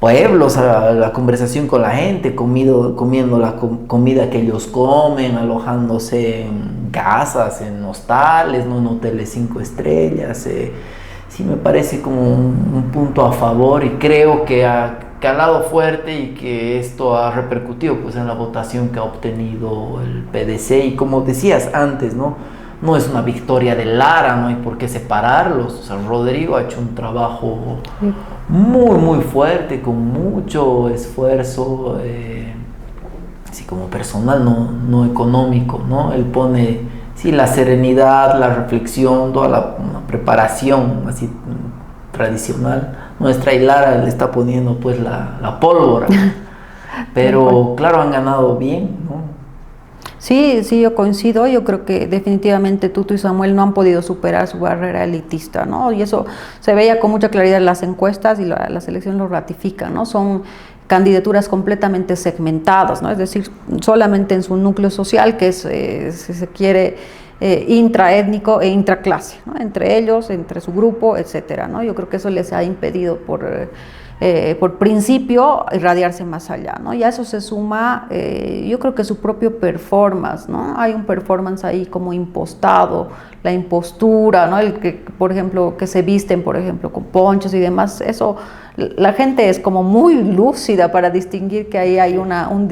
pueblos, a la conversación con la gente, comiendo la comida que ellos comen, alojándose en casas, en hostales, no en hoteles 5 estrellas. Sí me parece como un punto a favor, y creo que ha calado fuerte y que esto ha repercutido pues en la votación que ha obtenido el PDC. Y como decías antes, no es una victoria de Lara, no hay por qué separarlos. O sea, Rodrigo ha hecho un trabajo muy muy fuerte, con mucho esfuerzo, así como personal, no económico, ¿no? Él pone la serenidad, la reflexión, toda la preparación así tradicional nuestra, y Lara le está poniendo pues la pólvora. Pero claro, han ganado bien, ¿no? Sí, yo coincido. Yo creo que definitivamente Tuto y Samuel no han podido superar su barrera elitista, ¿no? Y eso se veía con mucha claridad en las encuestas, y las elecciones lo ratifican, ¿no? Son candidaturas completamente segmentadas, ¿no? Es decir, solamente en su núcleo social, que es, si se quiere, intraétnico e intraclase, ¿no? Entre ellos, entre su grupo, etcétera, ¿no? Yo creo que eso les ha impedido por principio, irradiarse más allá, ¿no? Y a eso se suma, yo creo que su propio performance, ¿no? Hay un performance ahí como impostado, la impostura, ¿no? El que, por ejemplo, que se visten, por ejemplo, con ponchos y demás, eso, la gente es como muy lúcida para distinguir que ahí hay un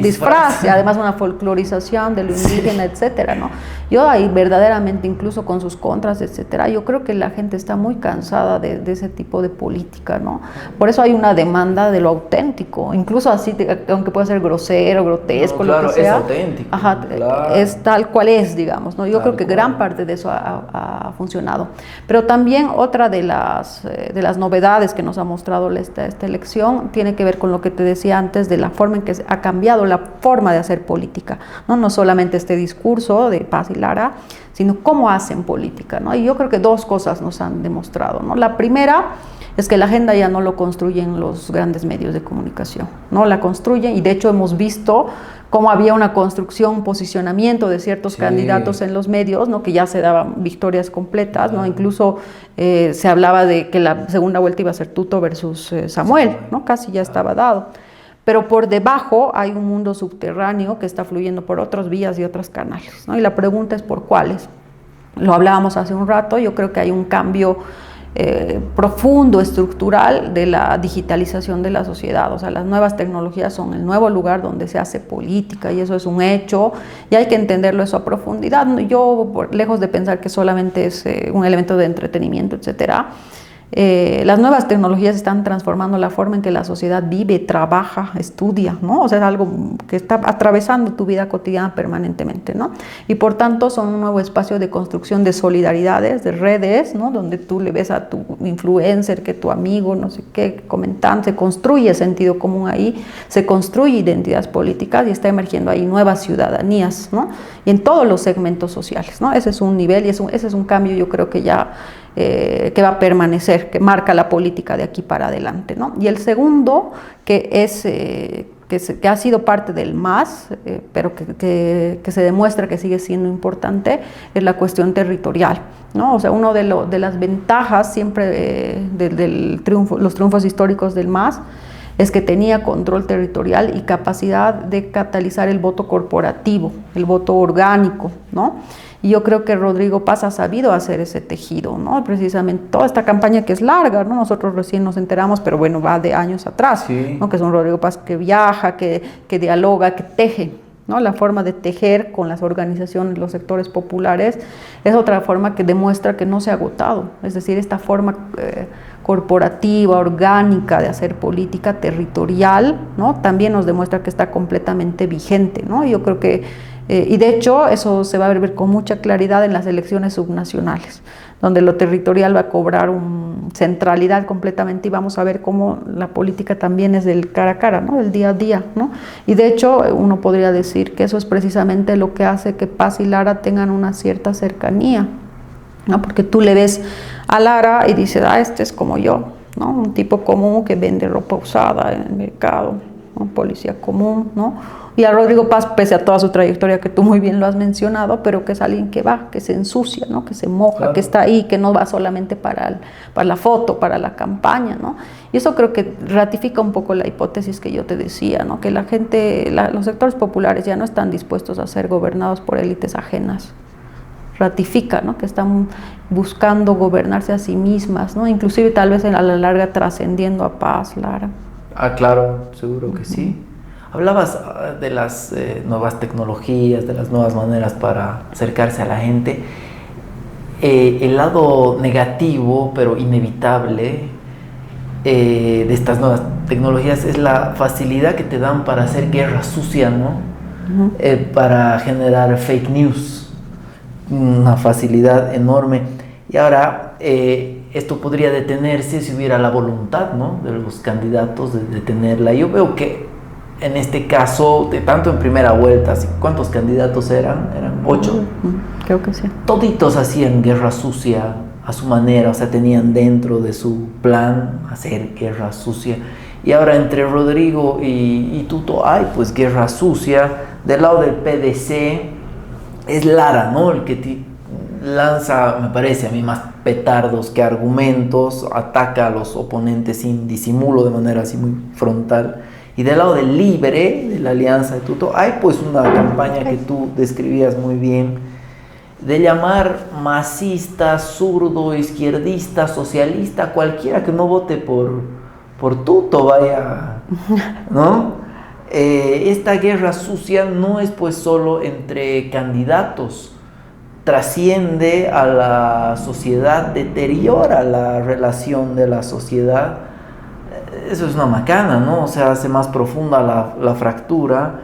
disfraz, y además una folclorización de lo indígena, etcétera, ¿no? Yo ahí verdaderamente, incluso con sus contras, etcétera, yo creo que la gente está muy cansada de ese tipo de política, ¿no? Por eso hay una demanda de lo auténtico, incluso así, aunque pueda ser grosero, grotesco, no, claro, lo que sea. es auténtico. Ajá, claro. Es tal cual es, digamos, ¿no? Yo Tal creo que cual. gran parte de eso ha funcionado. Pero también otra de las novedades que nos ha mostrado esta elección tiene que ver con lo que te decía antes, de la forma en que ha cambiado la forma de hacer política, ¿no? No solamente este discurso de Paz y Lara, sino cómo hacen política, ¿no? Y yo creo que dos cosas nos han demostrado, ¿no? La primera es que la agenda ya no lo construyen los grandes medios de comunicación, no la construyen, y de hecho hemos visto cómo había una construcción, un posicionamiento de ciertos candidatos en los medios, ¿no? Que ya se daban victorias completas, ¿no? Incluso se hablaba de que la segunda vuelta iba a ser Tuto versus Samuel, ¿no? Casi ya estaba dado. Pero por debajo hay un mundo subterráneo que está fluyendo por otras vías y otros canales, ¿no? Y la pregunta es por cuáles. Lo hablábamos hace un rato, yo creo que hay un cambio profundo, estructural, de la digitalización de la sociedad. O sea, las nuevas tecnologías son el nuevo lugar donde se hace política, y eso es un hecho, y hay que entenderlo eso a profundidad. Yo, lejos de pensar que solamente es un elemento de entretenimiento, etcétera, las nuevas tecnologías están transformando la forma en que la sociedad vive, trabaja, estudia, ¿no? O sea, es algo que está atravesando tu vida cotidiana permanentemente, ¿no? Y por tanto son un nuevo espacio de construcción de solidaridades, de redes, ¿no? Donde tú le ves a tu influencer, que tu amigo, no sé qué, comentando, se construye sentido común ahí, se construye identidades políticas, y está emergiendo ahí nuevas ciudadanías, ¿no? Y en todos los segmentos sociales, ¿no? Ese es un nivel, y ese es un cambio, yo creo que ya que va a permanecer, que marca la política de aquí para adelante, ¿no? Y el segundo, que ha sido parte del MAS, pero que se demuestra que sigue siendo importante, es la cuestión territorial, ¿no? O sea, una de las ventajas siempre los triunfos históricos del MAS es que tenía control territorial y capacidad de catalizar el voto corporativo, el voto orgánico, ¿no? Y yo creo que Rodrigo Paz ha sabido hacer ese tejido, ¿no? Precisamente toda esta campaña, que es larga, ¿no? Nosotros recién nos enteramos, pero bueno, va de años atrás, sí, ¿no? Que es un Rodrigo Paz que viaja, que dialoga, que teje, ¿no? La forma de tejer con las organizaciones, los sectores populares, es otra forma que demuestra que no se ha agotado. Es decir, esta forma corporativa, orgánica de hacer política territorial, ¿no? También nos demuestra que está completamente vigente, ¿no? Yo creo que y de hecho eso se va a ver con mucha claridad en las elecciones subnacionales, donde lo territorial va a cobrar centralidad completamente, y vamos a ver cómo la política también es del cara a cara, ¿no? Del día a día, ¿no? Y de hecho uno podría decir que eso es precisamente lo que hace que Paz y Lara tengan una cierta cercanía, ¿no? Porque tú le ves a Lara y dices, este es como yo, ¿no? Un tipo común que vende ropa usada en el mercado, un policía común, ¿no? Y a Rodrigo Paz, pese a toda su trayectoria, que tú muy bien lo has mencionado, pero que es alguien que va, que se ensucia, ¿no? Que se moja, claro, que está ahí, que no va solamente para la foto, para la campaña, ¿no? Y eso creo que ratifica un poco la hipótesis que yo te decía, ¿no? Que la gente, los sectores populares ya no están dispuestos a ser gobernados por élites ajenas. Ratifica, ¿no? Que están buscando gobernarse a sí mismas, ¿no? Inclusive tal vez a la larga trascendiendo a Paz, Lara. Claro, seguro que sí. Hablabas de las nuevas tecnologías, de las nuevas maneras para acercarse a la gente. El lado negativo, pero inevitable, de estas nuevas tecnologías es la facilidad que te dan para hacer guerra sucia, ¿no? Para generar fake news. Una facilidad enorme. Y ahora esto podría detenerse si hubiera la voluntad, ¿no? De los candidatos de detenerla. Yo veo que en este caso, tanto en primera vuelta, ¿cuántos candidatos eran? ¿Eran 8? Creo que sí. Toditos hacían guerra sucia a su manera, o sea, tenían dentro de su plan hacer guerra sucia. Y ahora entre Rodrigo y Tuto hay pues guerra sucia. Del lado del PDC es Lara, ¿no? El que lanza, me parece a mí, más petardos que argumentos, ataca a los oponentes sin disimulo, de manera así muy frontal. Y del lado del Libre, de la Alianza de Tuto, hay pues una campaña que tú describías muy bien, de llamar masista, zurdo, izquierdista, socialista, cualquiera que no vote por Tuto, vaya, ¿no? Esta guerra sucia no es pues solo entre candidatos, trasciende a la sociedad, deteriora la relación de la sociedad. Eso es una macana, ¿no? O sea, hace más profunda la fractura,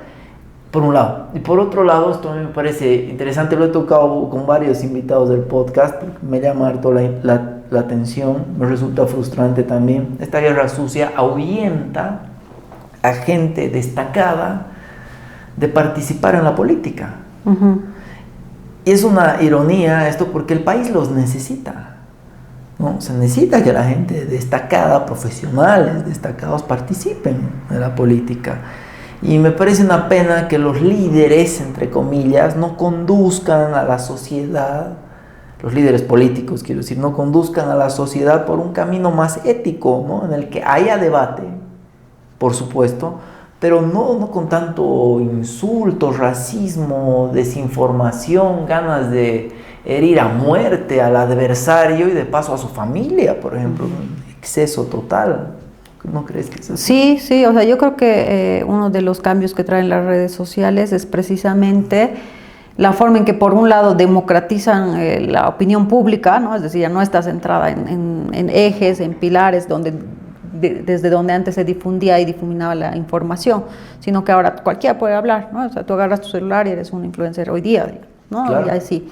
por un lado. Y por otro lado, esto a mí me parece interesante, lo he tocado con varios invitados del podcast, me llama harto la atención, me resulta frustrante también. Esta guerra sucia ahuyenta a gente destacada de participar en la política. Uh-huh. Y es una ironía esto porque el país los necesita, ¿no? Se necesita que la gente destacada, profesionales destacados, participen en la política. Y me parece una pena que los líderes, entre comillas, no conduzcan a la sociedad, los líderes políticos, quiero decir, no conduzcan a la sociedad por un camino más ético, ¿no? En el que haya debate, por supuesto, pero no con tanto insulto, racismo, desinformación, ganas de herir a muerte al adversario y de paso a su familia, por ejemplo, un exceso total. ¿No crees que es así? Sí, o sea, yo creo que uno de los cambios que traen las redes sociales es precisamente la forma en que por un lado democratizan la opinión pública, ¿no? Es decir, ya no está centrada en ejes, en pilares desde donde antes se difundía y difuminaba la información, sino que ahora cualquiera puede hablar, ¿no? O sea, tú agarras tu celular y eres un influencer hoy día, ¿no? Claro. Y así.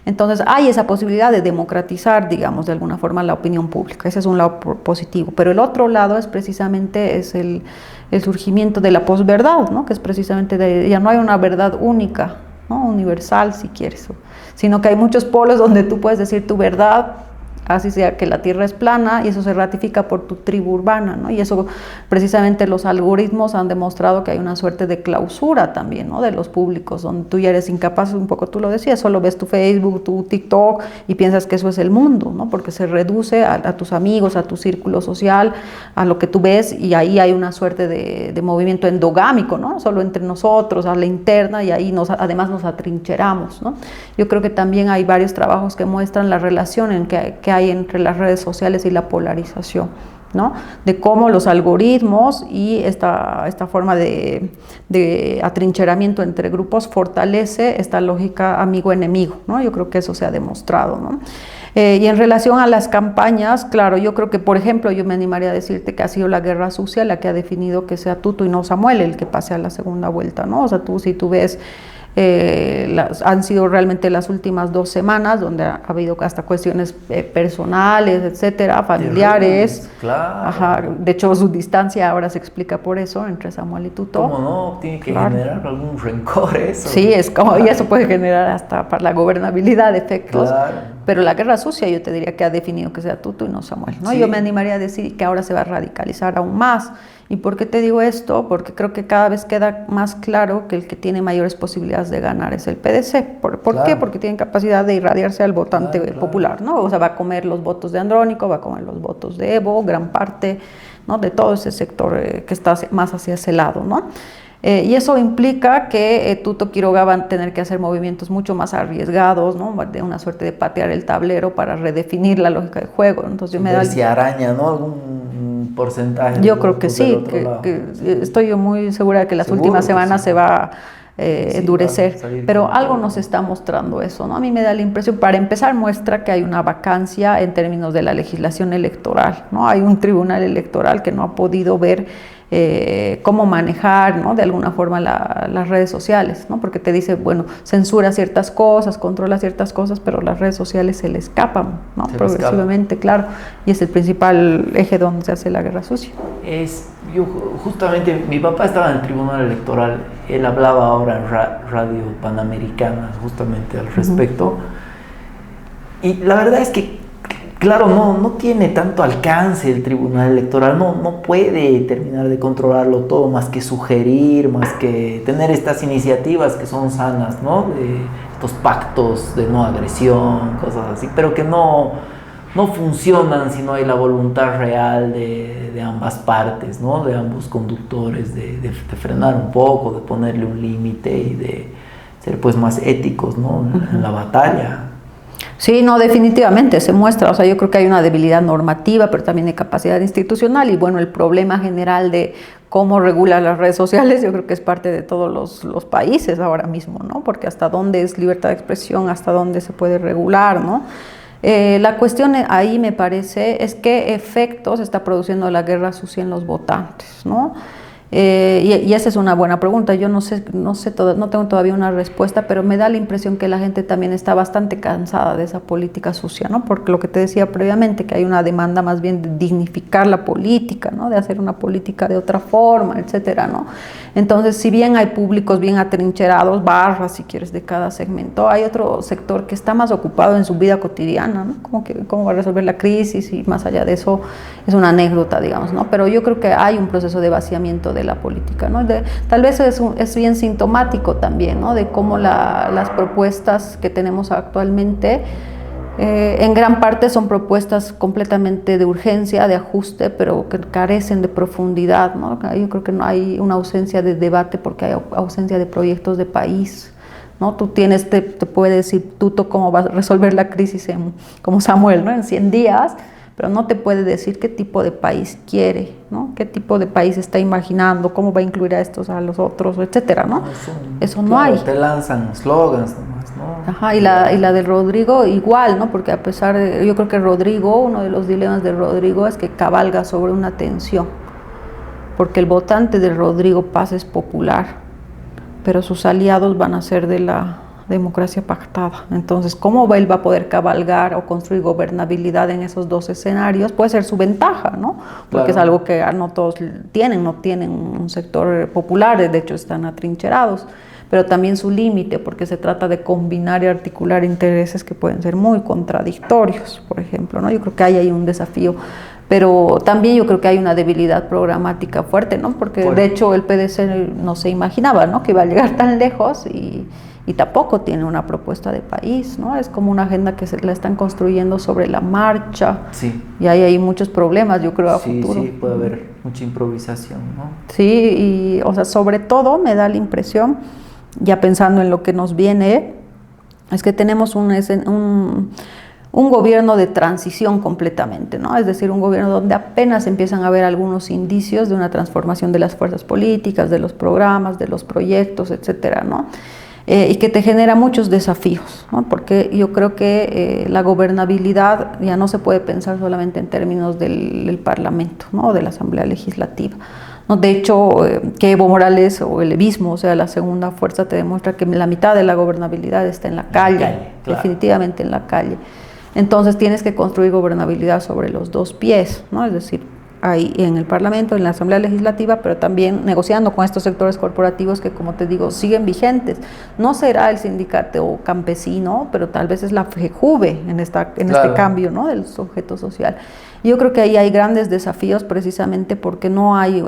Entonces hay esa posibilidad de democratizar, digamos, de alguna forma la opinión pública. Ese es un lado positivo. Pero el otro lado es precisamente el surgimiento de la posverdad, ¿no? Que es precisamente ya no hay una verdad única, ¿no? Universal, si quieres, sino que hay muchos polos donde tú puedes decir tu verdad, así sea que la tierra es plana, y eso se ratifica por tu tribu urbana, ¿no? Y eso precisamente los algoritmos han demostrado que hay una suerte de clausura también, ¿no? De los públicos, donde tú ya eres incapaz, un poco tú lo decías, solo ves tu Facebook, tu TikTok y piensas que eso es el mundo, ¿no? Porque se reduce a tus amigos, a tu círculo social, a lo que tú ves, y ahí hay una suerte de movimiento endogámico, ¿no? Solo entre nosotros, a la interna, y ahí además nos atrincheramos, ¿no? Yo creo que también hay varios trabajos que muestran la relación que hay entre las redes sociales y la polarización, ¿no? De cómo los algoritmos y esta forma de atrincheramiento entre grupos fortalece esta lógica amigo-enemigo, ¿no? Yo creo que eso se ha demostrado, ¿no? Y en relación a las campañas, claro, yo creo que, por ejemplo, yo me animaría a decirte que ha sido la guerra sucia la que ha definido que sea Tuto y no Samuel el que pase a la segunda vuelta, ¿no? O sea, si tú ves, han sido realmente las últimas 2 semanas donde ha habido hasta cuestiones personales, etcétera, familiares. Claro. Ajá, de hecho, su distancia ahora se explica por eso entre Samuel y Tuto. ¿Cómo no? Tiene que generar algún rencor eso. Sí, es como, y eso puede generar hasta para la gobernabilidad efectos. Claro. Pero la guerra sucia yo te diría que ha definido que sea Tuto y no Samuel, ¿no? Sí. Yo me animaría a decir que ahora se va a radicalizar aún más. ¿Y por qué te digo esto? Porque creo que cada vez queda más claro que el que tiene mayores posibilidades de ganar es el PDC. ¿Por Claro. qué? Porque tiene capacidad de irradiarse al votante popular, ¿no? O sea, va a comer los votos de Andrónico, va a comer los votos de Evo, gran parte, ¿no? De todo ese sector que está más hacia ese lado, ¿no? Y eso implica que Tuto Quiroga va a tener que hacer movimientos mucho más arriesgados, ¿no? De una suerte de patear el tablero para redefinir la lógica de juego. Entonces yo me da si araña, ¿no? Algún porcentaje. Yo creo que sí, que estoy yo muy segura de que las últimas semanas se va a endurecer, pero algo nos está mostrando eso, ¿no? A mí me da la impresión, para empezar, muestra que hay una vacancia en términos de la legislación electoral, ¿no? Hay un tribunal electoral que no ha podido ver cómo manejar, ¿no? De alguna forma las redes sociales, ¿no? Porque te dice, bueno, censura ciertas cosas, controla ciertas cosas, pero las redes sociales se le escapan, ¿no? Progresivamente, claro, y es el principal eje donde se hace la guerra sucia. Justamente, mi papá estaba en el tribunal electoral, él hablaba ahora en Radio Panamericana justamente al respecto, y la verdad es que claro, no tiene tanto alcance el tribunal electoral, no puede terminar de controlarlo todo, más que sugerir, más que tener estas iniciativas que son sanas, ¿no? estos pactos de no agresión, cosas así, pero que no funcionan si no hay la voluntad real de ambas partes, ¿no? De ambos conductores, de frenar un poco, de ponerle un límite y de ser pues más éticos, ¿no? En la batalla. Sí, no, definitivamente se muestra, o sea, yo creo que hay una debilidad normativa, pero también de capacidad institucional, y bueno, el problema general de cómo regular las redes sociales, yo creo que es parte de todos los países ahora mismo, ¿no? Porque hasta dónde es libertad de expresión, hasta dónde se puede regular, ¿no? La cuestión ahí me parece es qué efectos está produciendo la guerra sucia en los votantes, ¿no? Y esa es una buena pregunta. Yo no tengo todavía una respuesta, pero me da la impresión que la gente también está bastante cansada de esa política sucia, ¿no? Porque lo que te decía previamente, que hay una demanda más bien de dignificar la política, ¿no? De hacer una política de otra forma, etcétera, ¿no? Entonces, si bien hay públicos bien atrincherados, barras, si quieres, de cada segmento, hay otro sector que está más ocupado en su vida cotidiana, ¿no? Como que cómo va a resolver la crisis, y más allá de eso es una anécdota, digamos, ¿no? Pero yo creo que hay un proceso de vaciamiento de la política, ¿no? Tal vez es bien sintomático también, ¿no? De cómo las propuestas que tenemos actualmente en gran parte son propuestas completamente de urgencia, de ajuste, pero que carecen de profundidad, ¿no? Yo creo que no hay una ausencia de debate porque hay ausencia de proyectos de país, ¿no? Tú te puede decir Tuto cómo va a resolver la crisis como Samuel, ¿no? En 100 días, pero no te puede decir qué tipo de país quiere, ¿no? Qué tipo de país está imaginando, cómo va a incluir a estos, a los otros, etcétera, ¿no? Eso no hay. Te lanzan slogans nomás, ¿no? Ajá, y la de Rodrigo igual, ¿no? Porque a pesar de, yo creo que Rodrigo, uno de los dilemas de Rodrigo es que cabalga sobre una tensión, porque el votante de Rodrigo Paz es popular, pero sus aliados van a ser de la democracia pactada. Entonces, ¿cómo él va a poder cabalgar o construir gobernabilidad en esos dos escenarios? Puede ser su ventaja, ¿no? Porque claro, es algo que no todos no tienen un sector popular, de hecho están atrincherados, pero también su límite, porque se trata de combinar y articular intereses que pueden ser muy contradictorios, por ejemplo, ¿no? Yo creo que ahí hay un desafío, pero también yo creo que hay una debilidad programática fuerte, ¿no? Porque de hecho el PDC no se imaginaba, ¿no? Que iba a llegar tan lejos y tampoco tiene una propuesta de país, ¿no? Es como una agenda que la están construyendo sobre la marcha, sí, y ahí hay muchos problemas, yo creo, a futuro. Sí, puede haber mucha improvisación, ¿no? Sí, y o sea, sobre todo me da la impresión, ya pensando en lo que nos viene, es que tenemos un gobierno de transición completamente, ¿no? Es decir, un gobierno donde apenas empiezan a haber algunos indicios de una transformación de las fuerzas políticas, de los programas, de los proyectos, etcétera, ¿no? Y que te genera muchos desafíos, ¿no? Porque yo creo que la gobernabilidad ya no se puede pensar solamente en términos del Parlamento, ¿no? De la Asamblea Legislativa, ¿no? De hecho, que Evo Morales o el evismo, o sea, la segunda fuerza, te demuestra que la mitad de la gobernabilidad está en la calle, claro, definitivamente en la calle. Entonces tienes que construir gobernabilidad sobre los dos pies, ¿no? Es decir, ahí en el Parlamento, en la Asamblea Legislativa, pero también negociando con estos sectores corporativos que, como te digo, siguen vigentes. No será el sindicato campesino, pero tal vez es la FEJUVE en claro, este cambio, ¿no? Del sujeto social. Yo creo que ahí hay grandes desafíos precisamente porque no hay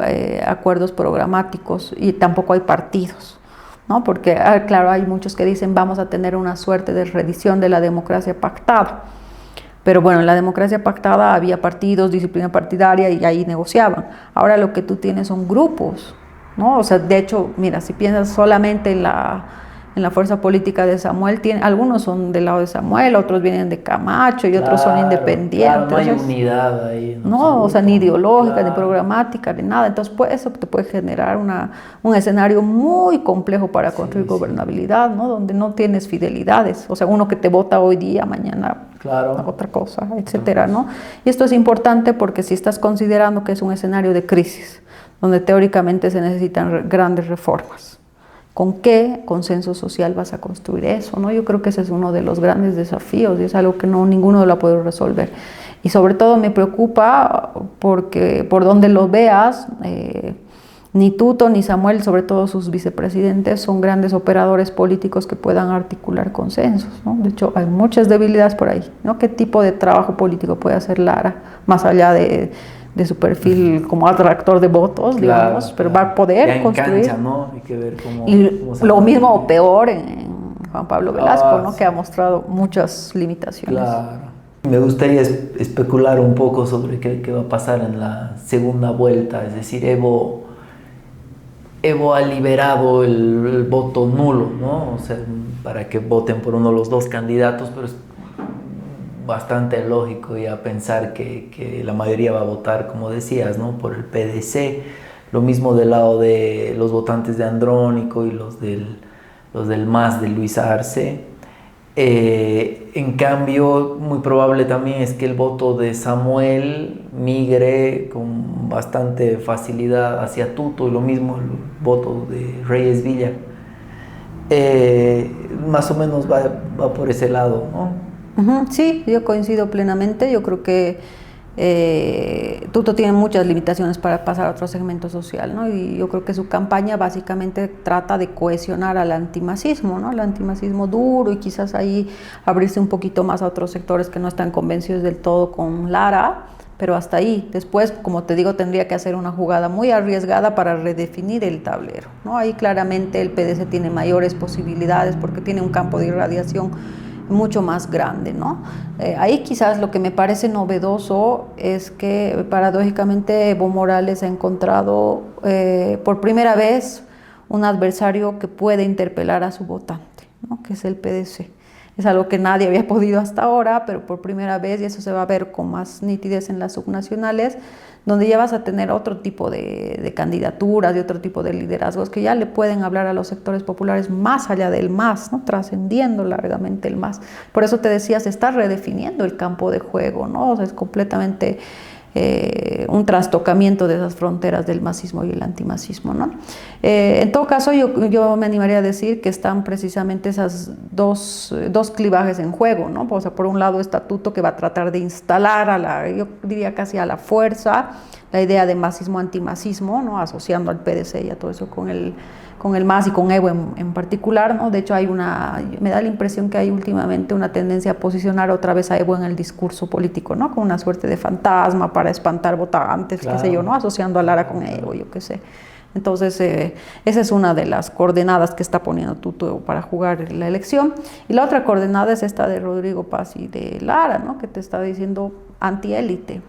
acuerdos programáticos y tampoco hay partidos, ¿no? Porque, claro, hay muchos que dicen vamos a tener una suerte de reedición de la democracia pactada. Pero bueno, en la democracia pactada había partidos, disciplina partidaria, y ahí negociaban. Ahora lo que tú tienes son grupos, ¿no? O sea, de hecho, mira, si piensas solamente en la fuerza política de Samuel, algunos son del lado de Samuel, otros vienen de Camacho y otros son independientes. Claro, no hay unidad ahí. No, o sea, ni ideológica, ni programática, ni nada. Entonces, pues, eso te puede generar un escenario muy complejo para construir gobernabilidad, ¿no? Donde no tienes fidelidades. O sea, uno que te vota hoy día, mañana otra cosa, etcétera, ¿no? Y esto es importante porque si estás considerando que es un escenario de crisis, donde teóricamente se necesitan grandes reformas, ¿con qué consenso social vas a construir eso, no? Yo creo que ese es uno de los grandes desafíos y es algo que ninguno lo ha podido resolver. Y sobre todo me preocupa porque por donde lo veas, ni Tuto ni Samuel, sobre todo sus vicepresidentes, son grandes operadores políticos que puedan articular consensos, ¿no? De hecho, hay muchas debilidades por ahí, ¿no? ¿Qué tipo de trabajo político puede hacer Lara, más allá de su perfil como atractor de votos, digamos, pero va a poder construir. Cancha, ¿no? Hay que ver cómo lo mismo o peor Juan Pablo Velasco, ¿no? Que ha mostrado muchas limitaciones. Claro. Me gustaría especular un poco sobre qué va a pasar en la segunda vuelta, es decir, Evo ha liberado el voto nulo, ¿no? O sea, para que voten por uno de los dos candidatos, pero es bastante lógico ya pensar que la mayoría va a votar, como decías, ¿no? Por el PDC. Lo mismo del lado de los votantes de Andrónico y los del MAS de Luis Arce. En cambio, muy probable también es que el voto de Samuel migre con bastante facilidad hacia Tuto, y lo mismo el voto de Reyes Villa. Más o menos va por ese lado, ¿no? Sí, yo coincido plenamente. Yo creo que Tuto tiene muchas limitaciones para pasar a otro segmento social, ¿no? Y yo creo que su campaña básicamente trata de cohesionar al antimasismo, ¿no? El antimasismo duro, y quizás ahí abrirse un poquito más a otros sectores que no están convencidos del todo con Lara, pero hasta ahí. Después, como te digo, tendría que hacer una jugada muy arriesgada para redefinir el tablero, ¿no? Ahí claramente el PDC tiene mayores posibilidades porque tiene un campo de irradiación mucho más grande, ¿no? Ahí quizás lo que me parece novedoso es que paradójicamente Evo Morales ha encontrado por primera vez un adversario que puede interpelar a su votante, ¿no? Que es el PDC. Es algo que nadie había podido hasta ahora, pero por primera vez, y eso se va a ver con más nitidez en las subnacionales, donde ya vas a tener otro tipo de candidaturas y otro tipo de liderazgos que ya le pueden hablar a los sectores populares más allá del MAS, ¿no? Trascendiendo largamente el MAS. Por eso te decía, se está redefiniendo el campo de juego, ¿no? O sea, es completamente un trastocamiento de esas fronteras del masismo y el antimasismo, ¿no? En todo caso, yo me animaría a decir que están precisamente esas dos clivajes en juego, ¿no? O sea, por un lado está Tuto, que va a tratar de instalar yo diría casi a la fuerza, la idea de masismo-antimasismo, ¿no? Asociando al PDC y a todo eso con el MAS y con Evo en particular, ¿no? De hecho, me da la impresión que hay últimamente una tendencia a posicionar otra vez a Evo en el discurso político, ¿no? Con una suerte de fantasma para espantar votantes, claro, qué sé yo, ¿no? Asociando a Lara con Evo, yo qué sé. Entonces, esa es una de las coordenadas que está poniendo Tuto para jugar la elección. Y la otra coordenada es esta de Rodrigo Paz y de Lara, ¿no? Que te está diciendo antiélite,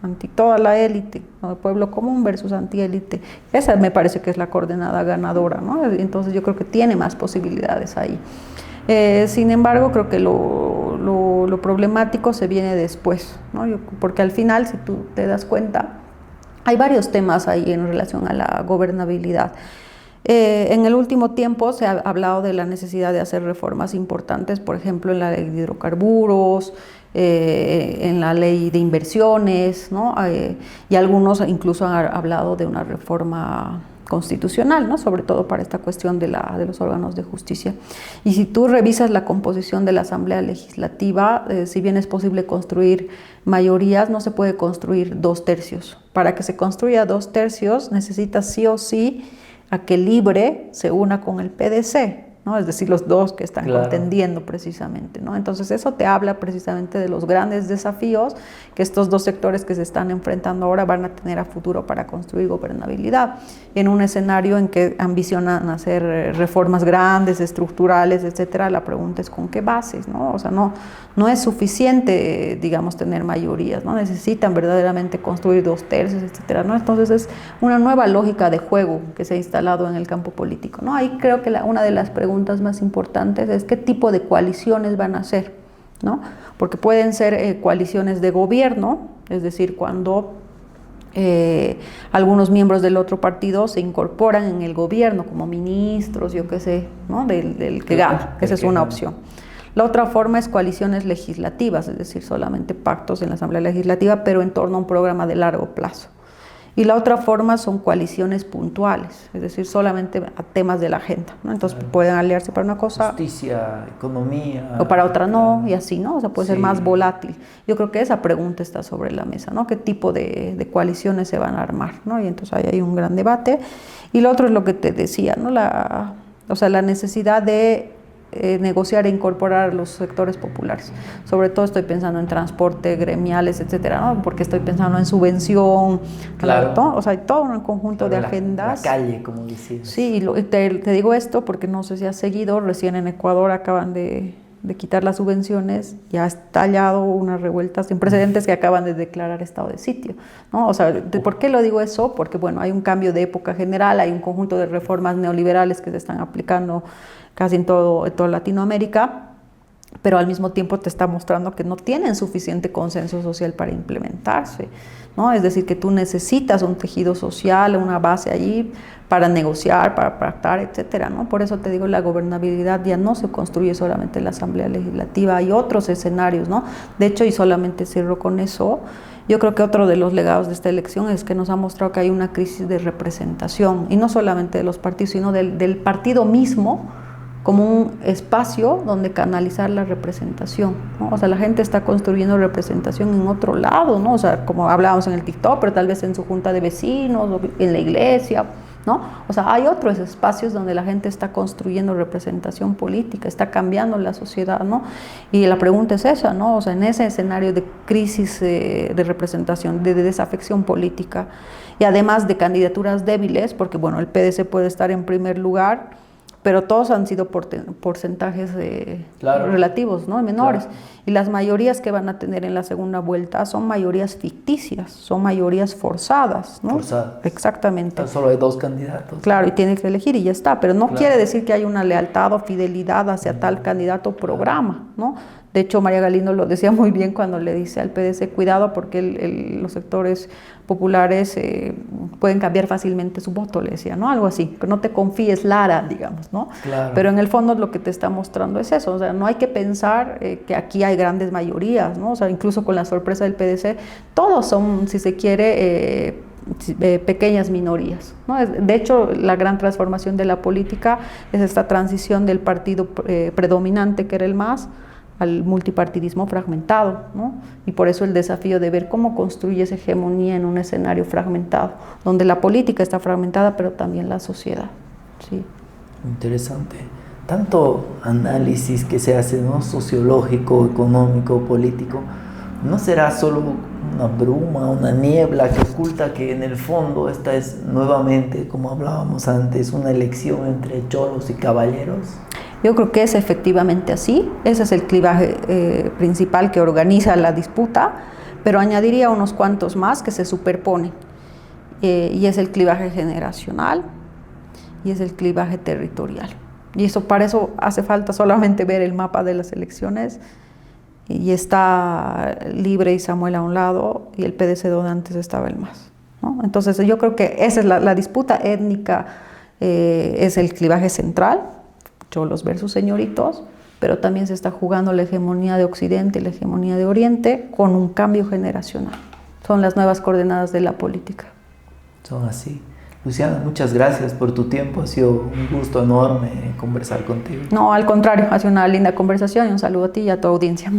anti toda la élite, ¿no? El pueblo común versus antiélite. Esa me parece que es la coordenada ganadora, ¿no? Entonces yo creo que tiene más posibilidades ahí. Sin embargo, creo que lo problemático se viene después, ¿no? Porque al final, si tú te das cuenta, hay varios temas ahí en relación a la gobernabilidad. En el último tiempo se ha hablado de la necesidad de hacer reformas importantes, por ejemplo, en la ley de hidrocarburos, en la ley de inversiones, ¿no? Y algunos incluso han hablado de una reforma constitucional, ¿no? Sobre todo para esta cuestión de los órganos de justicia. Y si tú revisas la composición de la Asamblea Legislativa, si bien es posible construir mayorías, no se puede construir 2/3. Para que se construya 2/3 necesitas sí o sí a que Libre se una con el PDC, ¿no? Es decir, los dos que están contendiendo precisamente, ¿no? Entonces eso te habla precisamente de los grandes desafíos que estos dos sectores que se están enfrentando ahora van a tener a futuro para construir gobernabilidad, en un escenario en que ambicionan hacer reformas grandes, estructurales, etcétera. La pregunta es con qué bases, ¿no? O sea, no es suficiente, digamos, tener mayorías, ¿no? Necesitan verdaderamente construir 2/3, etcétera, ¿no? Entonces es una nueva lógica de juego que se ha instalado en el campo político, ¿no? Ahí creo que una de las preguntas más importantes es qué tipo de coaliciones van a ser, ¿no? Porque pueden ser coaliciones de gobierno, es decir, cuando algunos miembros del otro partido se incorporan en el gobierno como ministros, yo qué sé, ¿no? del que gana. Esa es una opción. La otra forma es coaliciones legislativas, es decir, solamente pactos en la Asamblea Legislativa, pero en torno a un programa de largo plazo. Y la otra forma son coaliciones puntuales, es decir, solamente a temas de la agenda, ¿no? Entonces pueden aliarse para una cosa, justicia, economía, o para otra no, y así, ¿no? O sea, puede ser más volátil. Yo creo que esa pregunta está sobre la mesa, ¿no? ¿Qué tipo de coaliciones se van a armar, ¿no? Y entonces ahí hay un gran debate. Y lo otro es lo que te decía, ¿no? O sea, la necesidad de negociar e incorporar los sectores populares. Sobre todo estoy pensando en transporte, gremiales, etcétera, ¿no? Porque estoy pensando en subvención, claro. ¿no? O sea, hay todo un conjunto de agendas. La calle, como decías. Sí, te digo esto porque no sé si has seguido, recién en Ecuador acaban de quitar las subvenciones, ya ha estallado unas revueltas sin precedentes que acaban de declarar estado de sitio, ¿no? O sea, ¿por qué lo digo eso? Porque, bueno, hay un cambio de época general, hay un conjunto de reformas neoliberales que se están aplicando casi en toda Latinoamérica, pero al mismo tiempo te está mostrando que no tienen suficiente consenso social para implementarse, ¿no? Es decir, que tú necesitas un tejido social, una base allí para negociar, para pactar, etcétera, ¿no? Por eso te digo, la gobernabilidad ya no se construye solamente en la Asamblea Legislativa, hay otros escenarios, ¿no? De hecho, y solamente cierro con eso, yo creo que otro de los legados de esta elección es que nos ha mostrado que hay una crisis de representación, y no solamente de los partidos, sino del partido mismo, como un espacio donde canalizar la representación, ¿no? O sea, la gente está construyendo representación en otro lado, ¿no? O sea, como hablábamos en el TikTok, pero tal vez en su junta de vecinos, o en la iglesia, ¿no? O sea, hay otros espacios donde la gente está construyendo representación política, está cambiando la sociedad, ¿no? Y la pregunta es esa, ¿no? O sea, en ese escenario de crisis de representación, de desafección política, y además de candidaturas débiles, porque, bueno, el PDC puede estar en primer lugar, pero todos han sido porcentajes relativos, ¿no? Menores. Claro. Y las mayorías que van a tener en la segunda vuelta son mayorías ficticias, son mayorías forzadas, ¿no? Forzadas. Exactamente. Solo hay 2 candidatos. Claro, y tiene que elegir y ya está, pero no quiere decir que haya una lealtad o fidelidad hacia tal candidato o programa, ¿no? De hecho, María Galindo lo decía muy bien cuando le dice al PDC, cuidado porque los sectores populares pueden cambiar fácilmente su voto, le decía, ¿no? Algo así, que no te confíes, Lara, digamos, ¿no? Claro. Pero en el fondo lo que te está mostrando es eso, o sea, no hay que pensar que aquí hay grandes mayorías, ¿no? O sea, incluso con la sorpresa del PDC, todos son, si se quiere, pequeñas minorías, ¿no? De hecho, la gran transformación de la política es esta transición del partido predominante, que era el MAS, al multipartidismo fragmentado, ¿no? Y por eso el desafío de ver cómo construyes hegemonía en un escenario fragmentado, donde la política está fragmentada, pero también la sociedad. Sí. Interesante. Tanto análisis que se hace, ¿no? Sociológico, económico, político, ¿no será solo una bruma, una niebla que oculta que en el fondo esta es nuevamente, como hablábamos antes, una elección entre cholos y caballeros? Yo creo que es efectivamente así, ese es el clivaje principal que organiza la disputa, pero añadiría unos cuantos más que se superponen, y es el clivaje generacional y es el clivaje territorial. Y para eso hace falta solamente ver el mapa de las elecciones, y está Libre y Samuel a un lado y el PDC donde antes estaba el MAS, ¿no? Entonces yo creo que esa es la disputa étnica, es el clivaje central, cholos versus señoritos, pero también se está jugando la hegemonía de Occidente y la hegemonía de Oriente con un cambio generacional. Son las nuevas coordenadas de la política. Son así. Luciana, muchas gracias por tu tiempo, ha sido un gusto enorme conversar contigo. No, al contrario, ha sido una linda conversación y un saludo a ti y a tu audiencia.